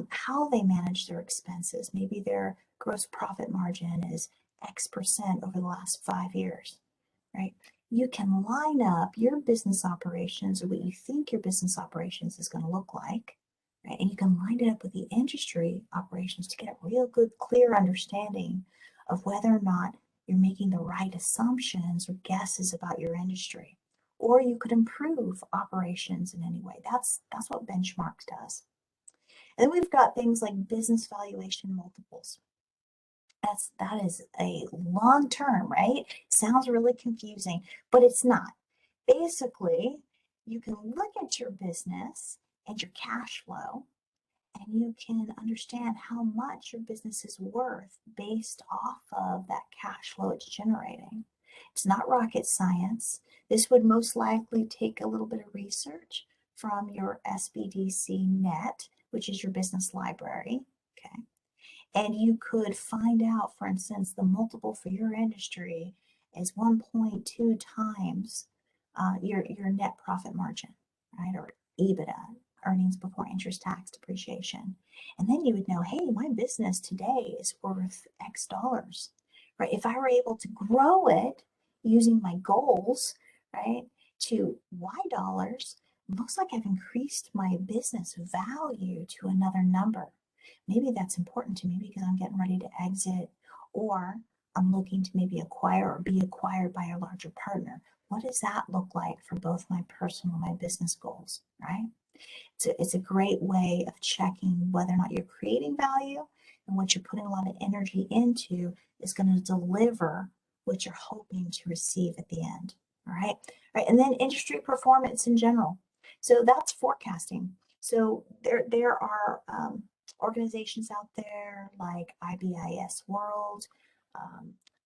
how they manage their expenses. Maybe their gross profit margin is X% over the last 5 years, right? You can line up your business operations or what you think your business operations is going to look like, right? And you can line it up with the industry operations to get a real good, clear understanding of whether or not you're making the right assumptions or guesses about your industry. Or you could improve operations in any way. That's what benchmarks does. And then we've got things like business valuation multiples. That is a long term, right? Sounds really confusing, but it's not. Basically, you can look at your business and your cash flow, and you can understand how much your business is worth based off of that cash flow it's generating. It's not rocket science. This would most likely take a little bit of research from your SBDC net, which is your business library. Okay. And you could find out, for instance, the multiple for your industry is 1.2 times your net profit margin, right? Or EBITDA, earnings before interest, tax, depreciation. And then you would know, hey, my business today is worth X dollars, right? If I were able to grow it using my goals, right, to Y dollars, looks like I've increased my business value to another number. Maybe that's important to me because I'm getting ready to exit, or I'm looking to maybe acquire or be acquired by a larger partner. What does that look like for both my personal and my business goals, right? It's a great way of checking whether or not you're creating value and what you're putting a lot of energy into is going to deliver what you're hoping to receive at the end. All right. All right. And then industry performance in general. So that's forecasting. So there are organizations out there like IBIS World,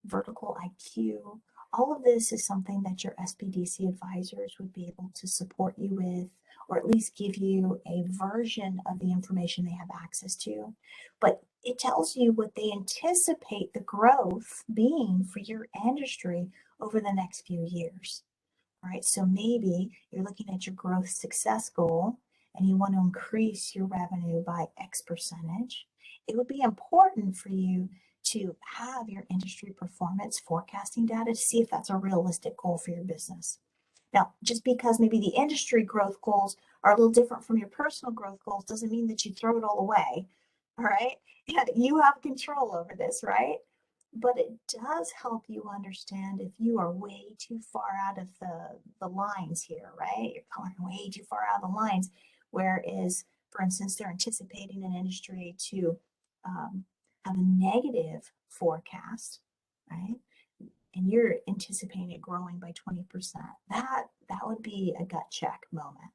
Vertical IQ. All of this is something that your SBDC advisors would be able to support you with, or at least give you a version of the information they have access to. But it tells you what they anticipate the growth being for your industry over the next few years. All right, so maybe you're looking at your growth success goal and you want to increase your revenue by X percentage. It would be important for you to have your industry performance forecasting data to see if that's a realistic goal for your business. Now, just because maybe the industry growth goals are a little different from your personal growth goals doesn't mean that you throw it all away. All right. Yeah, you have control over this, right? But it does help you understand if you are way too far out of the lines here, right? You're going way too far out of the lines. Whereas, for instance, they're anticipating an industry to have a negative forecast, right? And you're anticipating it growing by 20%. That would be a gut check moment.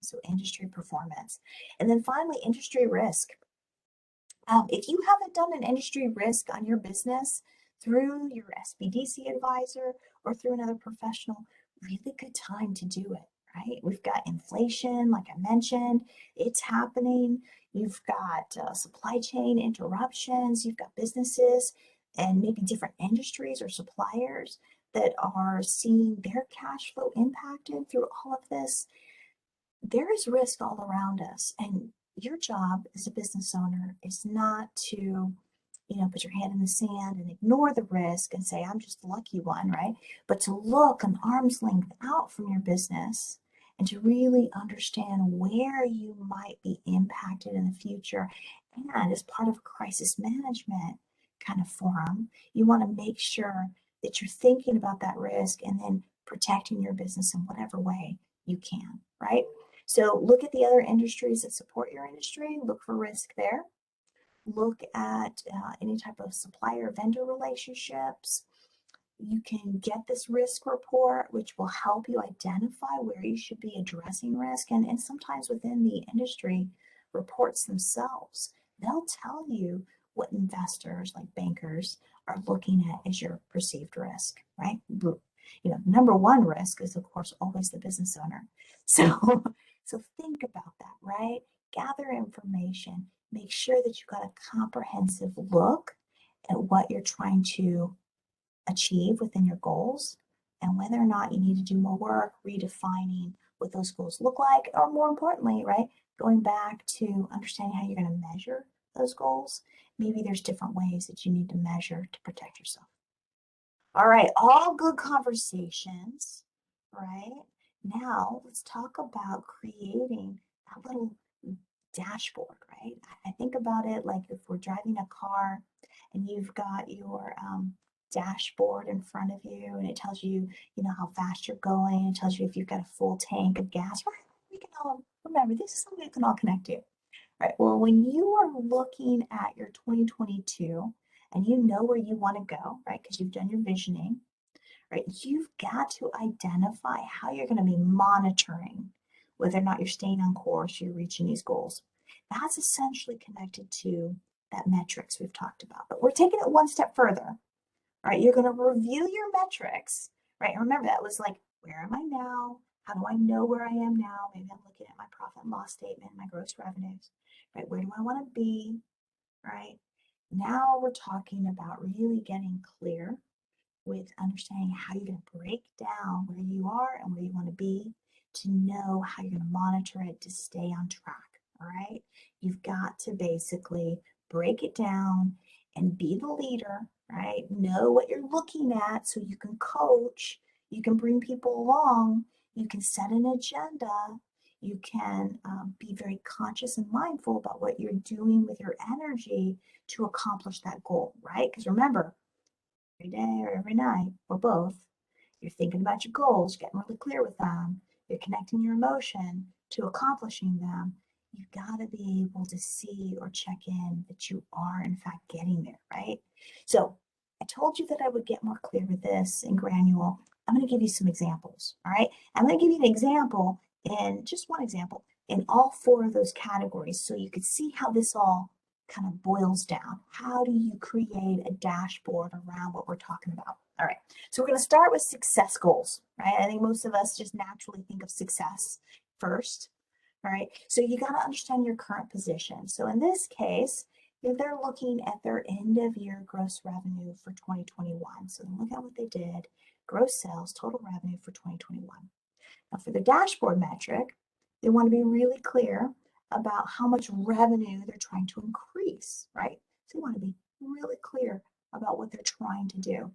So industry performance. And then finally, industry risk. If you haven't done an industry risk on your business through your SBDC advisor or through another professional, really good time to do it, right? We've got inflation, like I mentioned, it's happening. You've got supply chain interruptions. You've got businesses and maybe different industries or suppliers that are seeing their cash flow impacted through all of this. There is risk all around us, and your job as a business owner is not to put your head in the sand and ignore the risk and say I'm just the lucky one, right? But to look an arm's length out from your business and to really understand where you might be impacted in the future. And as part of a crisis management kind of forum, you want to make sure that you're thinking about that risk and then protecting your business in whatever way you can, right? So look at the other industries that support your industry, look for risk there. Look at any type of supplier vendor relationships. You can get this risk report, which will help you identify where you should be addressing risk. And sometimes within the industry reports themselves, they'll tell you what investors like bankers are looking at as your perceived risk, right? Number one risk is, of course, always the business owner. So, so think about that, right? Gather information. Make sure that you've got a comprehensive look at what you're trying to achieve within your goals and whether or not you need to do more work redefining what those goals look like, or more importantly, right, going back to understanding how you're going to measure those goals. Maybe there's different ways that you need to measure to protect yourself. All right, all good conversations, right? Now let's talk about creating that little dashboard, right? I think about it like if we're driving a car and you've got your dashboard in front of you and it tells you, how fast you're going. It tells you if you've got a full tank of gas. Right? We can all remember this is something we can all connect to, right? Well, when you are looking at your 2022 and you know where you want to go, right? Because you've done your visioning, right? You've got to identify how you're going to be monitoring whether or not you're staying on course, you're reaching these goals. That's essentially connected to that metrics we've talked about. But we're taking it one step further, right? You're going to review your metrics, right? And remember, that was like, where am I now? How do I know where I am now? Maybe I'm looking at my profit and loss statement, my gross revenues, right? Where do I want to be, right? Now we're talking about really getting clear with understanding how you're going to break down where you are and where you want to be to know how you're going to monitor it to stay on track. All right. You've got to basically break it down and be the leader, right? Know what you're looking at so you can coach, you can bring people along, you can set an agenda, you can be very conscious and mindful about what you're doing with your energy to accomplish that goal, right? Because remember, every day or every night or both, you're thinking about your goals, getting really clear with them, you're connecting your emotion to accomplishing them. You've got to be able to see or check in that you are in fact getting there, right? So I told you that I would get more clear with this in Granule. I'm going to give you some examples, all right? I'm going to give you an example, and just one example in all four of those categories so you could see how this all kind of boils down. How do you create a dashboard around what we're talking about? All right, so we're going to start with success goals, right? I think most of us just naturally think of success first, all right? So you got to understand your current position. So in this case, if they're looking at their end of year gross revenue for 2021. So look at what they did, gross sales, total revenue for 2021. Now for the dashboard metric, they want to be really clear about how much revenue they're trying to increase, right? So you want to be really clear about what they're trying to do,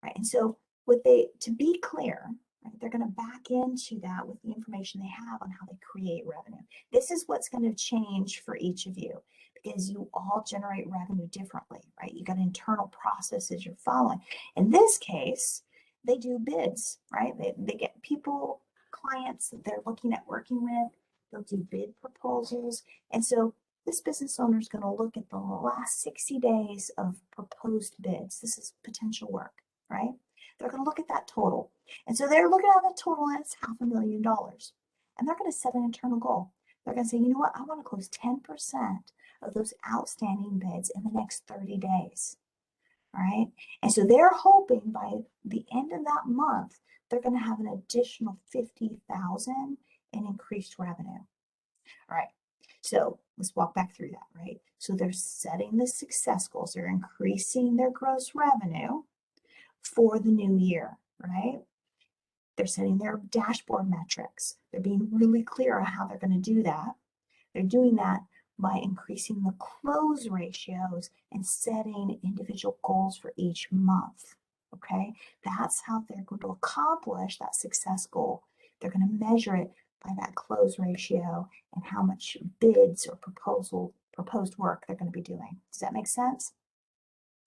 right? And so to be clear, right? They're going to back into that with the information they have on how they create revenue. This is what's going to change for each of you because you all generate revenue differently, right? You got internal processes you're following. In this case, they do bids, right? They get people, clients that they're looking at working with. They'll do bid proposals. And so this business owner is going to look at the last 60 days of proposed bids. This is potential work, right? They're going to look at that total. And so they're looking at the total and it's $500,000. And they're going to set an internal goal. They're going to say, you know what? I want to close 10% of those outstanding bids in the next 30 days. All right. And so they're hoping by the end of that month, they're going to have an additional 50,000 in increased revenue. All right. So let's walk back through that, right? So they're setting the success goals. They're increasing their gross revenue for the new year, right? They're setting their dashboard metrics. They're being really clear on how they're going to do that. They're doing that by increasing the close ratios and setting individual goals for each month. Okay, that's how they're going to accomplish that success goal. They're going to measure it by that close ratio and how much bids or proposed work they're going to be doing. Does that make sense?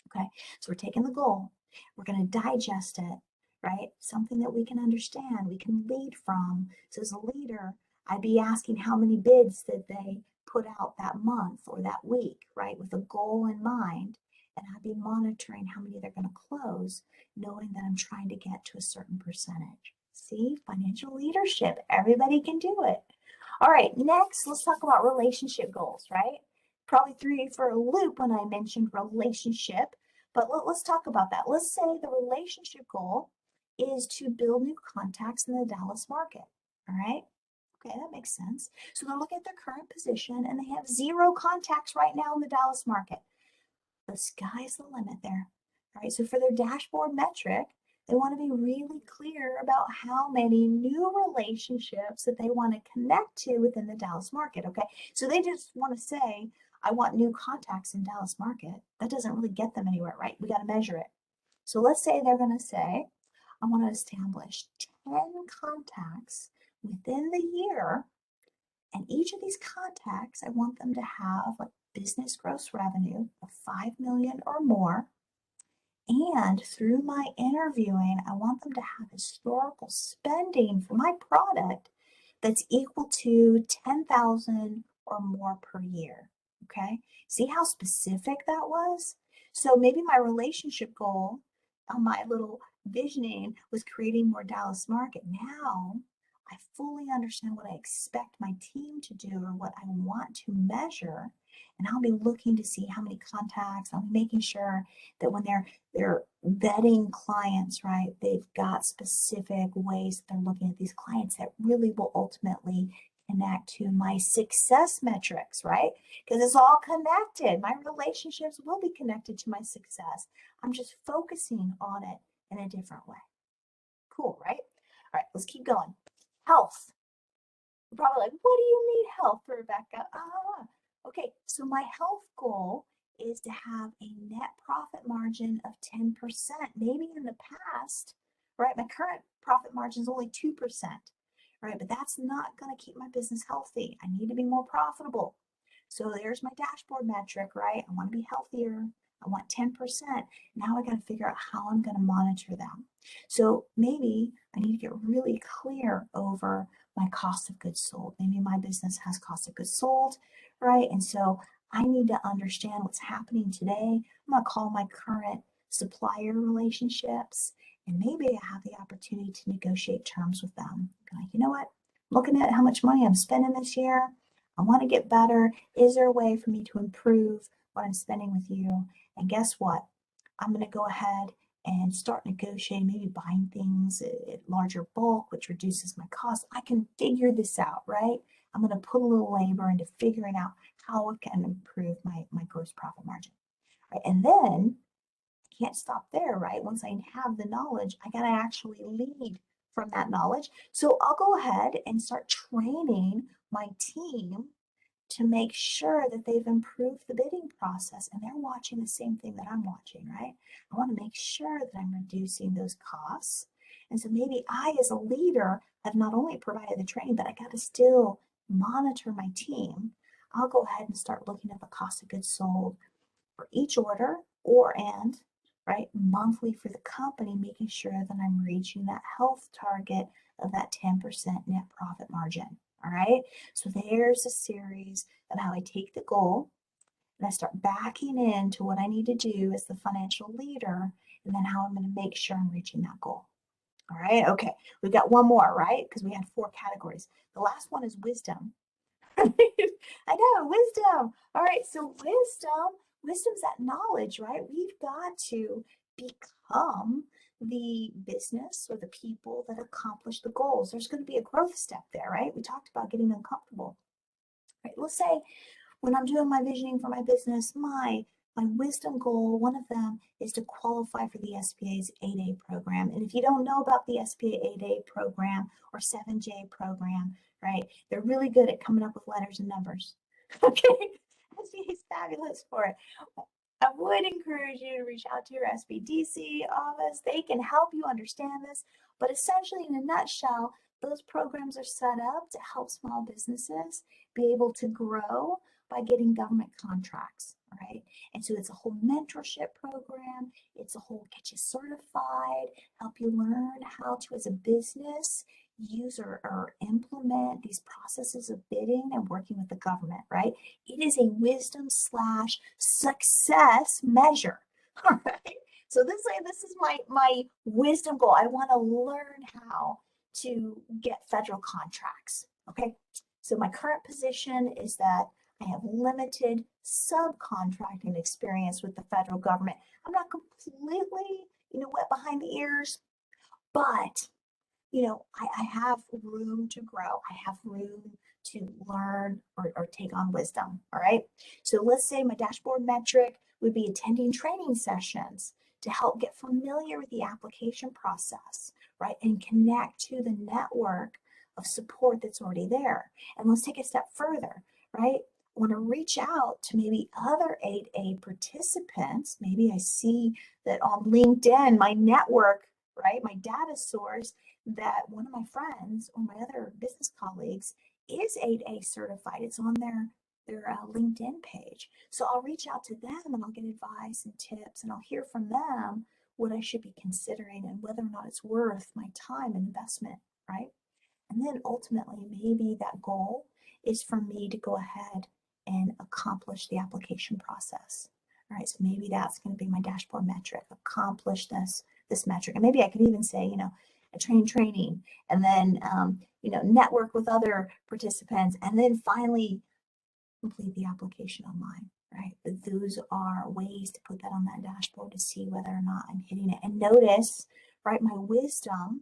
Okay, so we're taking the goal, we're going to digest it, right? Something that we can understand, we can lead from. So as a leader, I'd be asking how many bids did they put out that month or that week, right? With a goal in mind. And I'd be monitoring how many they're going to close, knowing that I'm trying to get to a certain percentage. See, financial leadership, everybody can do it. All right, next, let's talk about relationship goals, right? Probably threw you for a loop when I mentioned relationship, but let's talk about that. Let's say the relationship goal is to build new contacts in the Dallas market, all right? Okay, that makes sense. So they're looking at their current position and they have 0 contacts right now in the Dallas market. The sky's the limit there. All right, so for their dashboard metric, they want to be really clear about how many new relationships that they want to connect to within the Dallas market. Okay, so they just want to say, I want new contacts in Dallas market. That doesn't really get them anywhere, right? We got to measure it. So let's say they're going to say, I want to establish 10 contacts within the year. And each of these contacts, I want them to have like business gross revenue of 5 million or more. And through my interviewing, I want them to have historical spending for my product that's equal to 10,000 or more per year. Okay. See how specific that was? So maybe my relationship goal on my little visioning was creating more Dallas market. Now I fully understand what I expect my team to do or what I want to measure. And I'll be looking to see how many contacts. I'll be making sure that when they're vetting clients, right, they've got specific ways that they're looking at these clients that really will ultimately connect to my success metrics, right? Because it's all connected. My relationships will be connected to my success. I'm just focusing on it in a different way. Cool, right? All right, let's keep going. Health. You're probably like, what do you need health for, Rebecca? Okay, so my health goal is to have a net profit margin of 10%. Maybe in the past, right, my current profit margin is only 2%, right? But that's not going to keep my business healthy. I need to be more profitable. So there's my dashboard metric, right? I want to be healthier. I want 10%. Now I got to figure out how I'm going to monitor them. So maybe I need to get really clear over my cost of goods sold. Maybe my business has cost of goods sold, right? And so I need to understand what's happening today. I'm going to call my current supplier relationships, and maybe I have the opportunity to negotiate terms with them. Like, you know what? Looking at how much money I'm spending this year, I want to get better. Is there a way for me to improve what I'm spending with you? And guess what? I'm going to go ahead and start negotiating, maybe buying things at larger bulk, which reduces my cost. I can figure this out, right? I'm going to put a little labor into figuring out how I can improve my gross profit margin, right? And then I can't stop there, right? Once I have the knowledge, I got to actually lead from that knowledge. So I'll go ahead and start training my team to make sure that they've improved the bidding process and they're watching the same thing that I'm watching, right? I want to make sure that I'm reducing those costs. And so maybe I, as a leader, have not only provided the training, but I got to still monitor my team. I'll go ahead and start looking at the cost of goods sold for each order right, monthly for the company, making sure that I'm reaching that health target of that 10% net profit margin. All right. So there's a series of how I take the goal and I start backing into what I need to do as the financial leader, and then how I'm going to make sure I'm reaching that goal. All right. Okay. We've got one more, right? Because we had 4 categories. The last one is wisdom. I know, wisdom. All right. So wisdom's that knowledge, right? We've got to become the business or the people that accomplish the goals. There's going to be a growth step there, right? We talked about getting uncomfortable. Right. Let's say when I'm doing my visioning for my business, my wisdom goal, one of them is to qualify for the SBA's 8A program. And if you don't know about the SBA 8A program or 7J program, right, they're really good at coming up with letters and numbers. Okay, SBA is fabulous for it. I would encourage you to reach out to your SBDC office. They can help you understand this. But essentially, in a nutshell, those programs are set up to help small businesses be able to grow by getting government contracts, right? And so it's a whole mentorship program. It's a whole get you certified, help you learn how to, as a business, use or implement these processes of bidding and working with the government, right? It is a wisdom / success measure, all right? So this is my wisdom goal. I want to learn how to get federal contracts, okay? So my current position is that I have limited subcontracting experience with the federal government. I'm not completely, wet behind the ears, but I have room to grow. I have room to learn or take on wisdom. All right. So let's say my dashboard metric would be attending training sessions to help get familiar with the application process, right? And connect to the network of support that's already there. And let's take a step further, right? I want to reach out to maybe other 8A participants. Maybe I see that on LinkedIn, my network, right? My data source, that one of my friends or my other business colleagues is 8A certified. It's on their LinkedIn page. So I'll reach out to them and I'll get advice and tips, and I'll hear from them what I should be considering and whether or not it's worth my time and investment, right? And then ultimately, maybe that goal is for me to go ahead and accomplish the application process. All right, so maybe that's going to be my dashboard metric, accomplish this metric. And maybe I could even say, a training, and then, network with other participants, and then finally complete the application online, right? But those are ways to put that on that dashboard to see whether or not I'm hitting it. And notice, right, my wisdom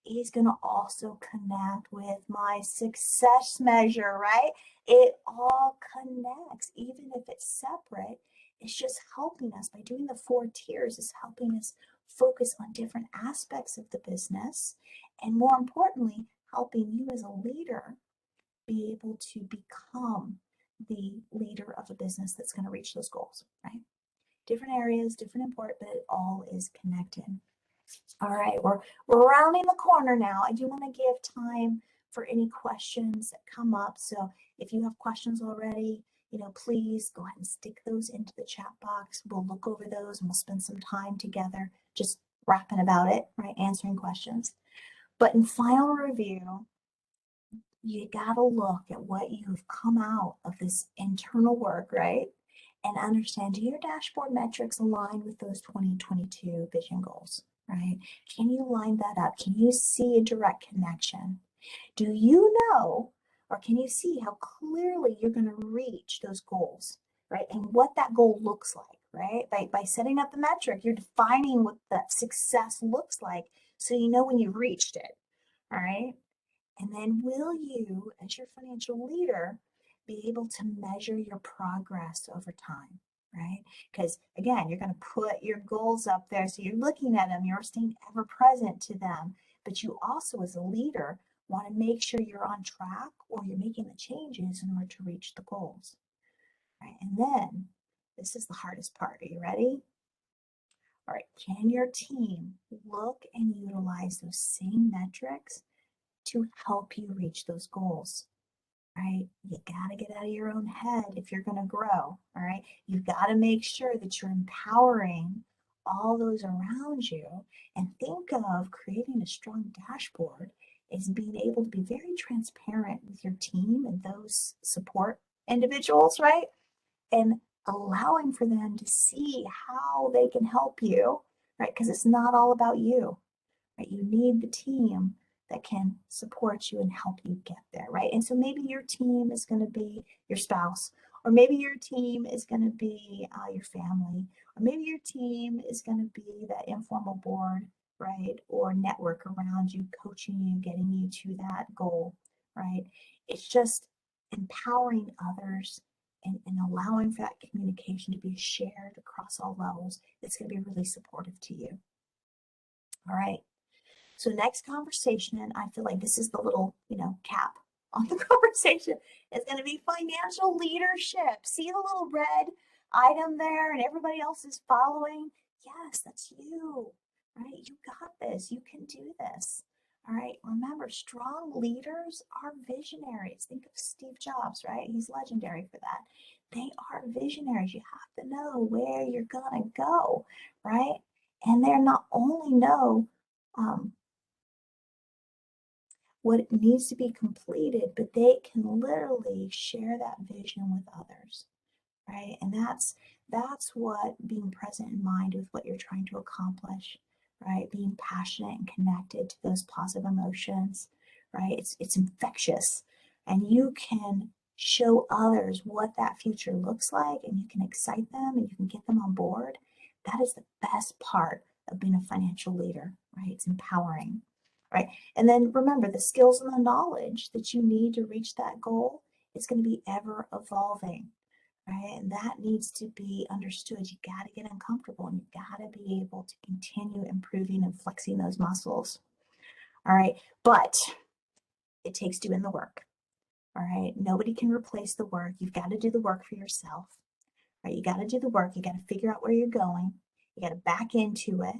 is going to also connect with my success measure, right? It all connects, even if it's separate. It's just helping us by doing the 4 tiers, is helping us focus on different aspects of the business, and more importantly, helping you as a leader be able to become the leader of a business that's going to reach those goals, right? Different areas, different import, but it all is connected. All right, we're rounding the corner now. I do want to give time for any questions that come up. So if you have questions already, please go ahead and stick those into the chat box. We'll look over those and we'll spend some time together just rapping about it, right? Answering questions. But in final review, you got to look at what you've come out of this internal work, right? And understand, do your dashboard metrics align with those 2022 vision goals, right? Can you line that up? Can you see a direct connection? Do you know, or can you see how clearly you're going to reach those goals, right? And what that goal looks like, right? By setting up the metric, you're defining what that success looks like so you know when you've reached it, all right? And then will you, as your financial leader, be able to measure your progress over time, right? Because again, you're going to put your goals up there. So you're looking at them, you're staying ever present to them. But you also, as a leader, want to make sure you're on track or you're making the changes in order to reach the goals, right? And then this is the hardest part. Are you ready? All right, can your team look and utilize those same metrics to help you reach those goals? Right? You got to get out of your own head if you're going to grow. All right. You've got to make sure that you're empowering all those around you, and think of creating a strong dashboard as being able to be very transparent with your team and those support individuals, right? And allowing for them to see how they can help you, right? Because it's not all about you, right? You need the team that can support you and help you get there, right? And so maybe your team is going to be your spouse, or maybe your team is going to be your family, or maybe your team is going to be that informal board, right? Or network around you, coaching you, getting you to that goal, right? It's just empowering others and allowing for that communication to be shared across all levels. It's going to be really supportive to you. All right. So next conversation, and I feel like this is the little, cap on the conversation, is going to be financial leadership. See the little red item there and everybody else is following? Yes, that's you, right? You got this. You can do this. All right. Remember, strong leaders are visionaries. Think of Steve Jobs, right? He's legendary for that. They are visionaries. You have to know where you're going to go, right? And they're not only know, what needs to be completed, but they can literally share that vision with others, right? And that's what being present in mind with what you're trying to accomplish, right? Being passionate and connected to those positive emotions, right? It's infectious, and you can show others what that future looks like, and you can excite them and you can get them on board. That is the best part of being a financial leader, right? It's empowering, right? And then remember, the skills and the knowledge that you need to reach that goal is going to be ever evolving, right? And that needs to be understood. You got to get uncomfortable, and you got to be able to continue improving and flexing those muscles. All right. But it takes doing the work. All right. Nobody can replace the work. You've got to do the work for yourself, right? You got to do the work. You got to figure out where you're going. You got to back into it.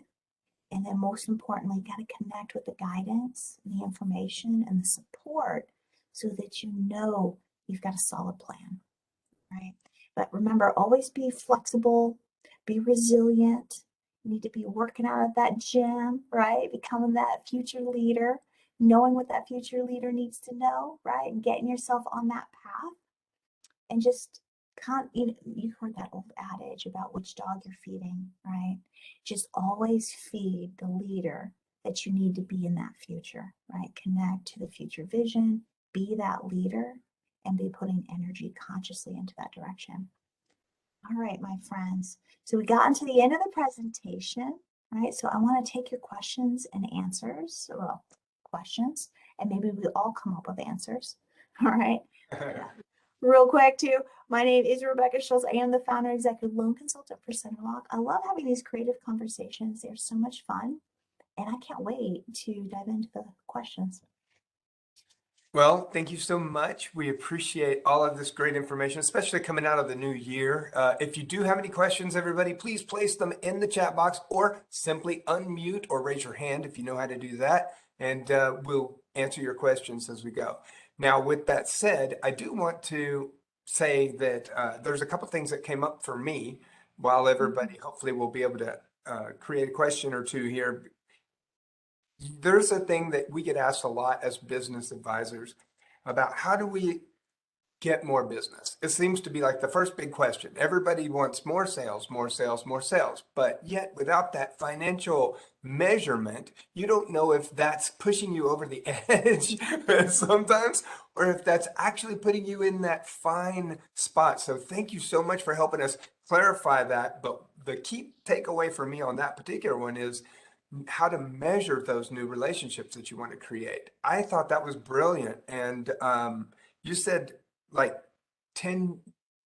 And then most importantly, you got to connect with the guidance, the information, and the support so that you know you've got a solid plan, right? But remember, always be flexible, be resilient. You need to be working out at that gym, right? Becoming that future leader, knowing what that future leader needs to know, right? And getting yourself on that path, and just you heard that old adage about which dog you're feeding, right? Just always feed the leader that you need to be in that future, right? Connect to the future vision, be that leader, and be putting energy consciously into that direction. All right, my friends. So we got into the end of the presentation, right? So I want to take your questions and answers, well, questions, and maybe we all come up with answers. All right. Real quick too, my name is Rebecca Schultz. I am the founder and executive loan consultant for CenterLock. I love having these creative conversations. They're so much fun, and I can't wait to dive into the questions. Well, thank you so much. We appreciate all of this great information, especially coming out of the new year. If you do have any questions, everybody, please place them in the chat box, or simply unmute or raise your hand if you know how to do that, and we'll answer your questions as we go. Now, with that said, I do want to say that there's a couple things that came up for me while everybody hopefully will be able to create a question or two here. There's a thing that we get asked a lot as business advisors about: how do we get more business? It seems to be like the first big question. Everybody wants more sales, more sales, more sales. But yet without that financial measurement, you don't know if that's pushing you over the edge sometimes, or if that's actually putting you in that fine spot. So thank you so much for helping us clarify that. But the key takeaway for me on that particular one is how to measure those new relationships that you want to create. I thought that was brilliant. And you said like 10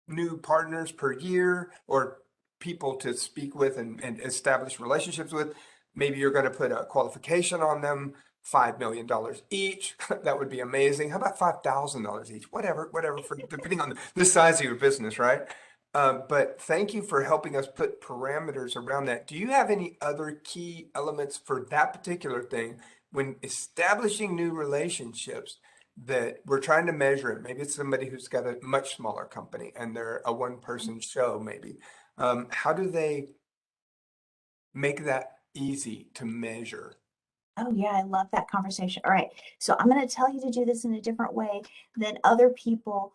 new partners per year, or people to speak with and establish relationships with. Maybe you're going to put a qualification on them, $5 million each. That would be amazing. How about $5,000 each? Whatever, for depending on the size of your business, right? But thank you for helping us put parameters around that. Do you have any other key elements for that particular thing when establishing new relationships that we're trying to measure it? Maybe it's somebody who's got a much smaller company and they're a one-person show, maybe. How do they make that easy to measure? Oh, yeah, I love that conversation. All right. So I'm going to tell you to do this in a different way than other people,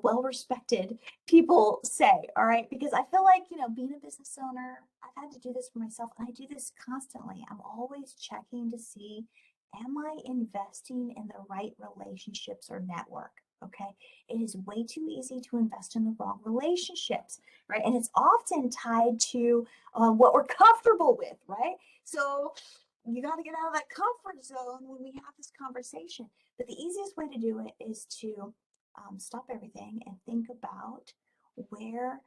well-respected people say. All right. Because I feel like, being a business owner, I've had to do this for myself and I do this constantly. I'm always checking to see, am I investing in the right relationships or network? Okay. It is way too easy to invest in the wrong relationships, right? And it's often tied to what we're comfortable with, right? So, you got to get out of that comfort zone when we have this conversation. But the easiest way to do it is to stop everything and think about where,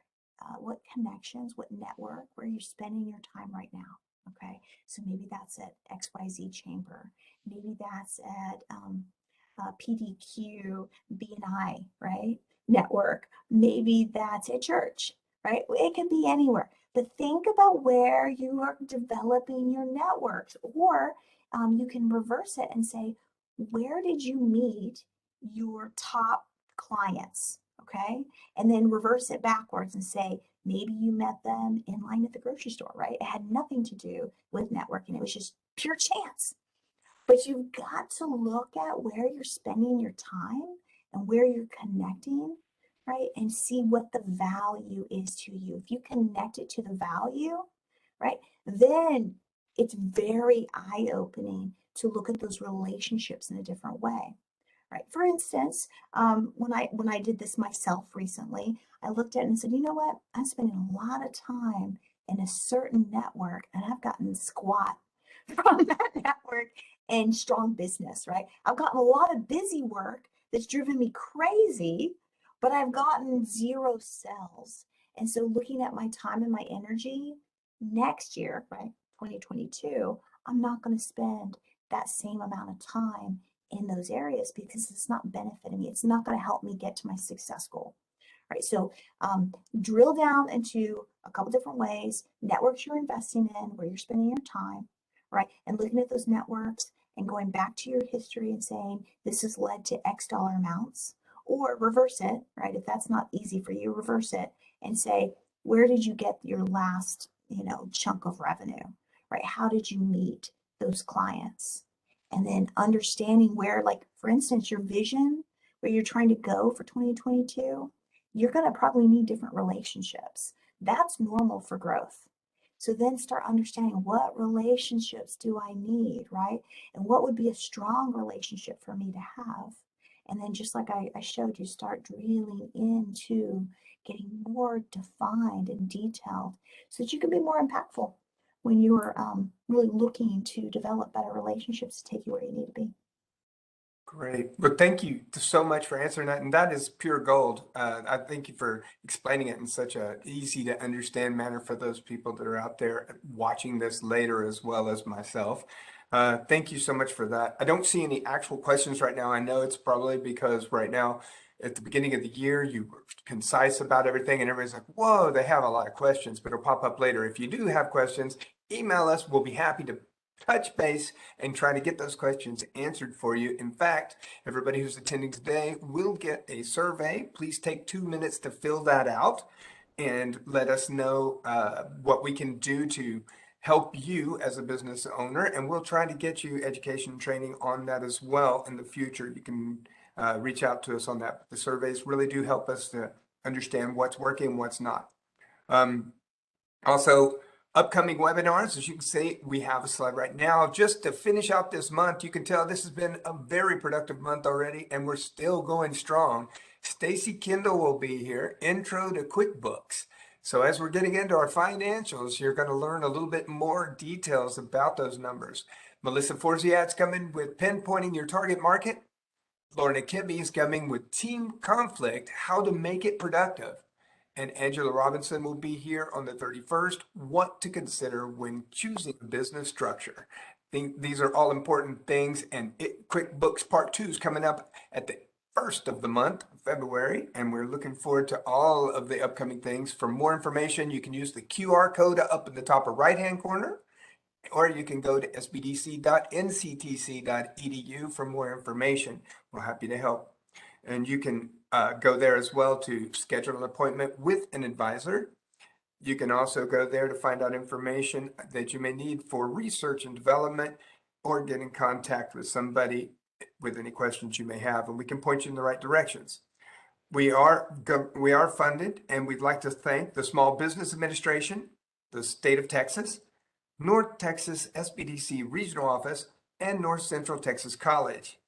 what connections, what network, where you're spending your time right now. Okay, so maybe that's at XYZ Chamber. Maybe that's at PDQ BNI, right? Network. Maybe that's at church, right? It can be anywhere. But think about where you are developing your networks, or you can reverse it and say, where did you meet your top clients? Okay. And then reverse it backwards and say, maybe you met them in line at the grocery store, right? It had nothing to do with networking, it was just pure chance. But you've got to look at where you're spending your time and where you're connecting, right? And see what the value is to you. If you connect it to the value, right, then it's very eye-opening to look at those relationships in a different way. Right. For instance, when I did this myself recently, I looked at it and said, you know what? I'm spending a lot of time in a certain network and I've gotten squat from that network and strong business, right? I've gotten a lot of busy work that's driven me crazy, but I've gotten zero sales. And so looking at my time and my energy next year, right, 2022, I'm not going to spend that same amount of time in those areas because it's not benefiting me. It's not going to help me get to my success goal. Right. So drill down into a couple different ways, networks you're investing in, where you're spending your time, right? And looking at those networks and going back to your history and saying, this has led to X dollar amounts, or reverse it, right? If that's not easy for you, reverse it and say, where did you get your last, chunk of revenue, right? How did you meet those clients? And then understanding where, like, for instance, your vision, where you're trying to go for 2022, you're going to probably need different relationships. That's normal for growth. So then start understanding, what relationships do I need, right? And what would be a strong relationship for me to have? And then just like I showed you, start drilling into getting more defined and detailed so that you can be more impactful when you're really looking to develop better relationships to take you where you need to be. Great. Well, thank you so much for answering that. And that is pure gold. I thank you for explaining it in such a easy to understand manner for those people that are out there watching this later, as well as myself. Thank you so much for that. I don't see any actual questions right now. I know it's probably because right now at the beginning of the year, you were concise about everything and everybody's like, whoa, they have a lot of questions, but it'll pop up later. If you do have questions, email us. We'll be happy to touch base and try to get those questions answered for you. In fact, everybody who's attending today will get a survey. Please take 2 minutes to fill that out and let us know what we can do to help you as a business owner. And we'll try to get you education and training on that as well in the future. You can reach out to us on that. The surveys really do help us to understand what's working and what's not. Also, upcoming webinars, as you can see, we have a slide right now. Just to finish out this month, you can tell this has been a very productive month already, and we're still going strong. Stacy Kendall will be here, Intro to QuickBooks. So as we're getting into our financials, you're going to learn a little bit more details about those numbers. Melissa Forziat's coming with pinpointing your target market. Lorna Kibbe is coming with team conflict, how to make it productive. And Angela Robinson will be here on the 31st, what to consider when choosing a business structure. These are all important things, and QuickBooks Part 2 is coming up at the first of the month, February, and we're looking forward to all of the upcoming things. For more information, you can use the QR code up in the top right-hand corner, or you can go to sbdc.nctc.edu for more information. We're happy to help. And you can go there as well to schedule an appointment with an advisor. You can also go there to find out information that you may need for research and development, or get in contact with somebody with any questions you may have, and we can point you in the right directions. We are funded, and we'd like to thank the Small Business Administration, the state of Texas, North Texas SBDC Regional Office, and North Central Texas College.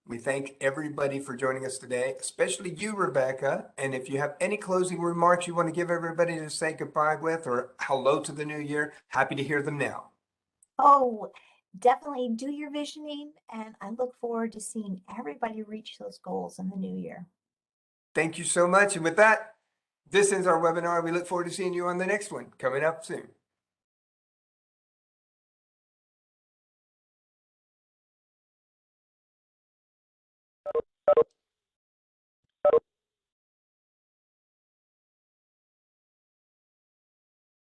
We thank everybody for joining us today, especially you, Rebecca. And if you have any closing remarks you want to give everybody to say goodbye with, or hello to the new year, happy to hear them now. Oh, definitely do your visioning, and I look forward to seeing everybody reach those goals in the new year. Thank you so much. And with that, this ends our webinar. We look forward to seeing you on the next one coming up soon.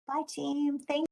Bye, team. Thank